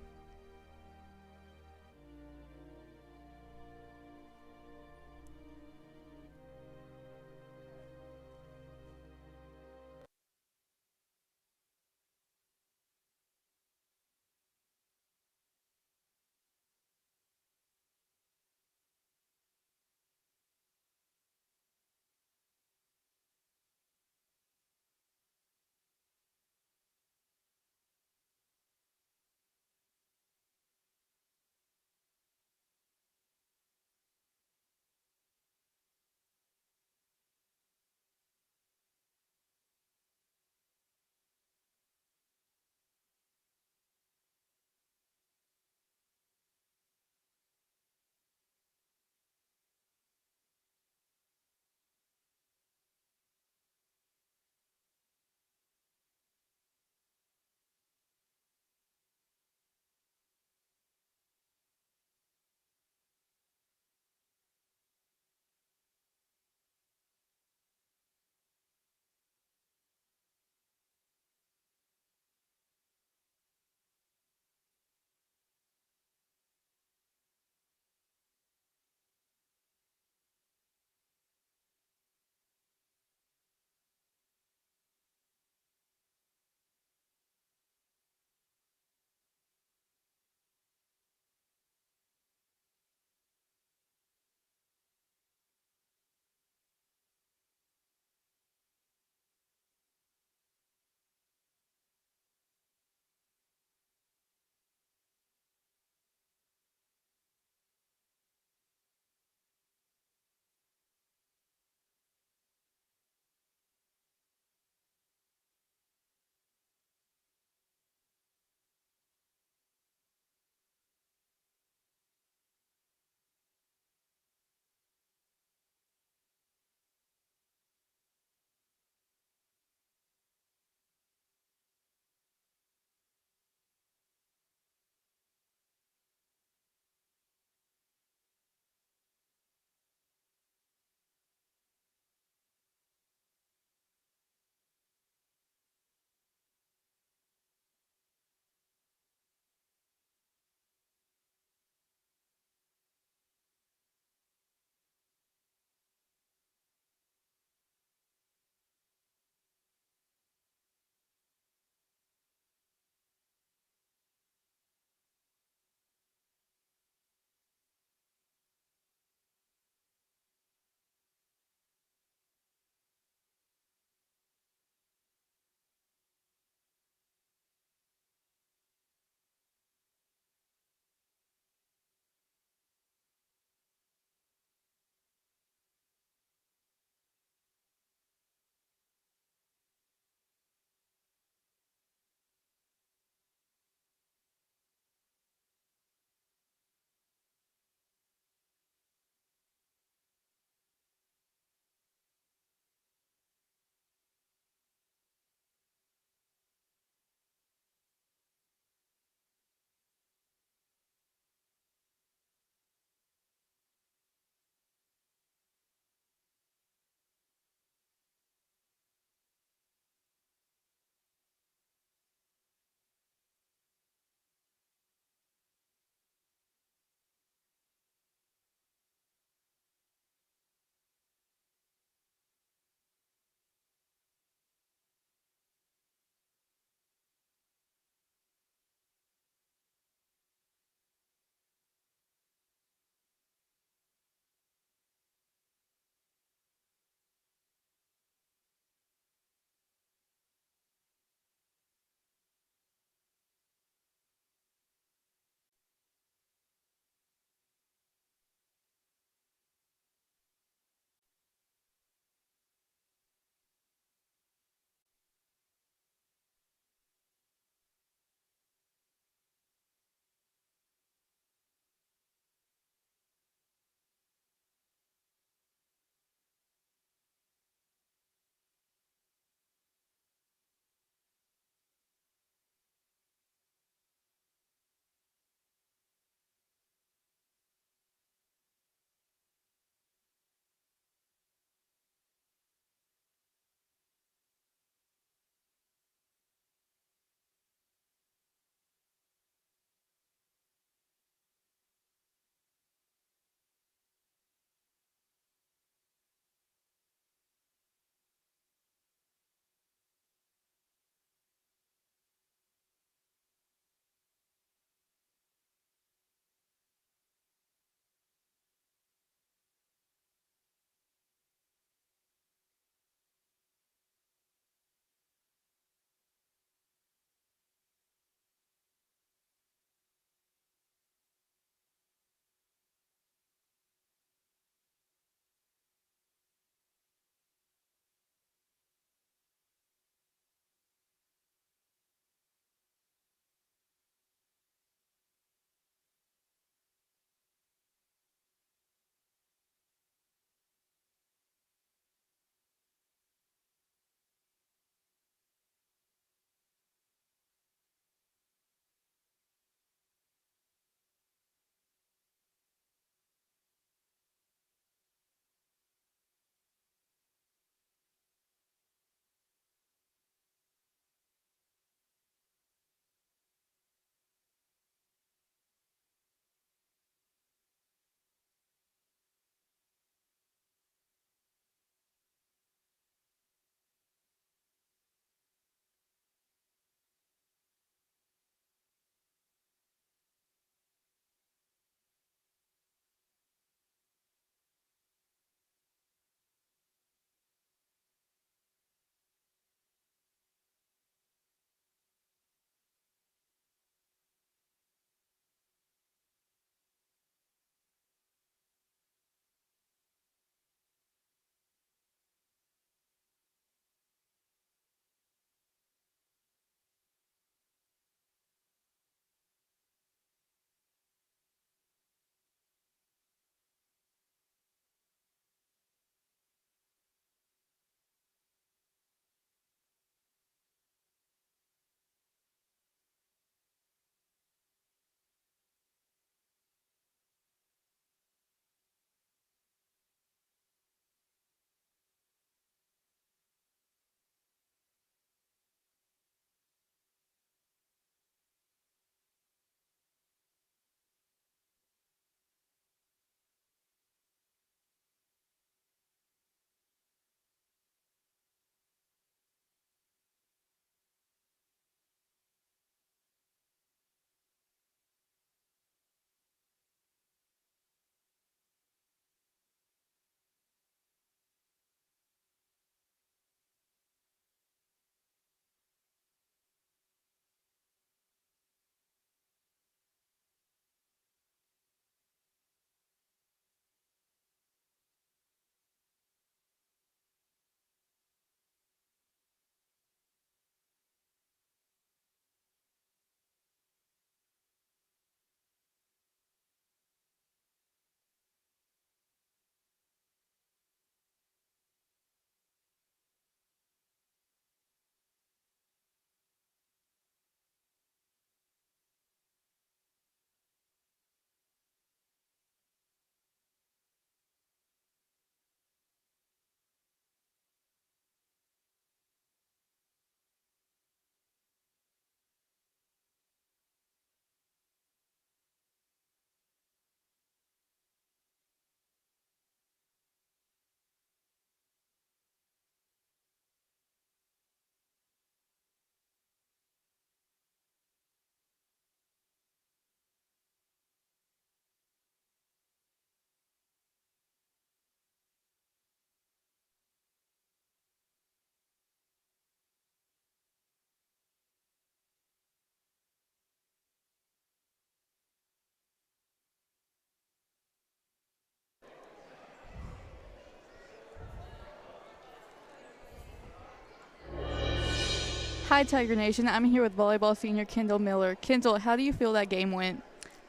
Hi, Tiger Nation. I'm here with volleyball senior Kendall Miller. Kendall, how do you feel that game went?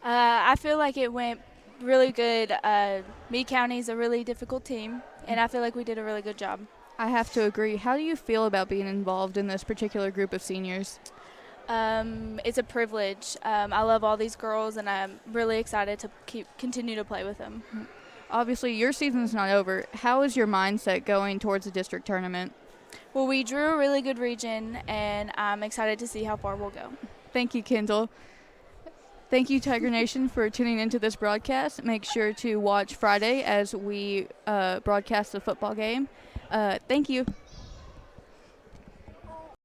I feel like it went really good. Meade County is a really difficult team, and I feel like we did a really good job. I have to agree. How do you feel about being involved in this particular group of seniors? It's a privilege. I love all these girls, and I'm really excited to continue to play with them. Obviously, your season's not over. How is your mindset going towards the district tournament? Well, we drew a really good region, and I'm excited to see how far we'll go. Thank you, Kendall. Thank you, Tiger Nation, for tuning into this broadcast. Make sure to watch Friday as we broadcast the football game. Thank you.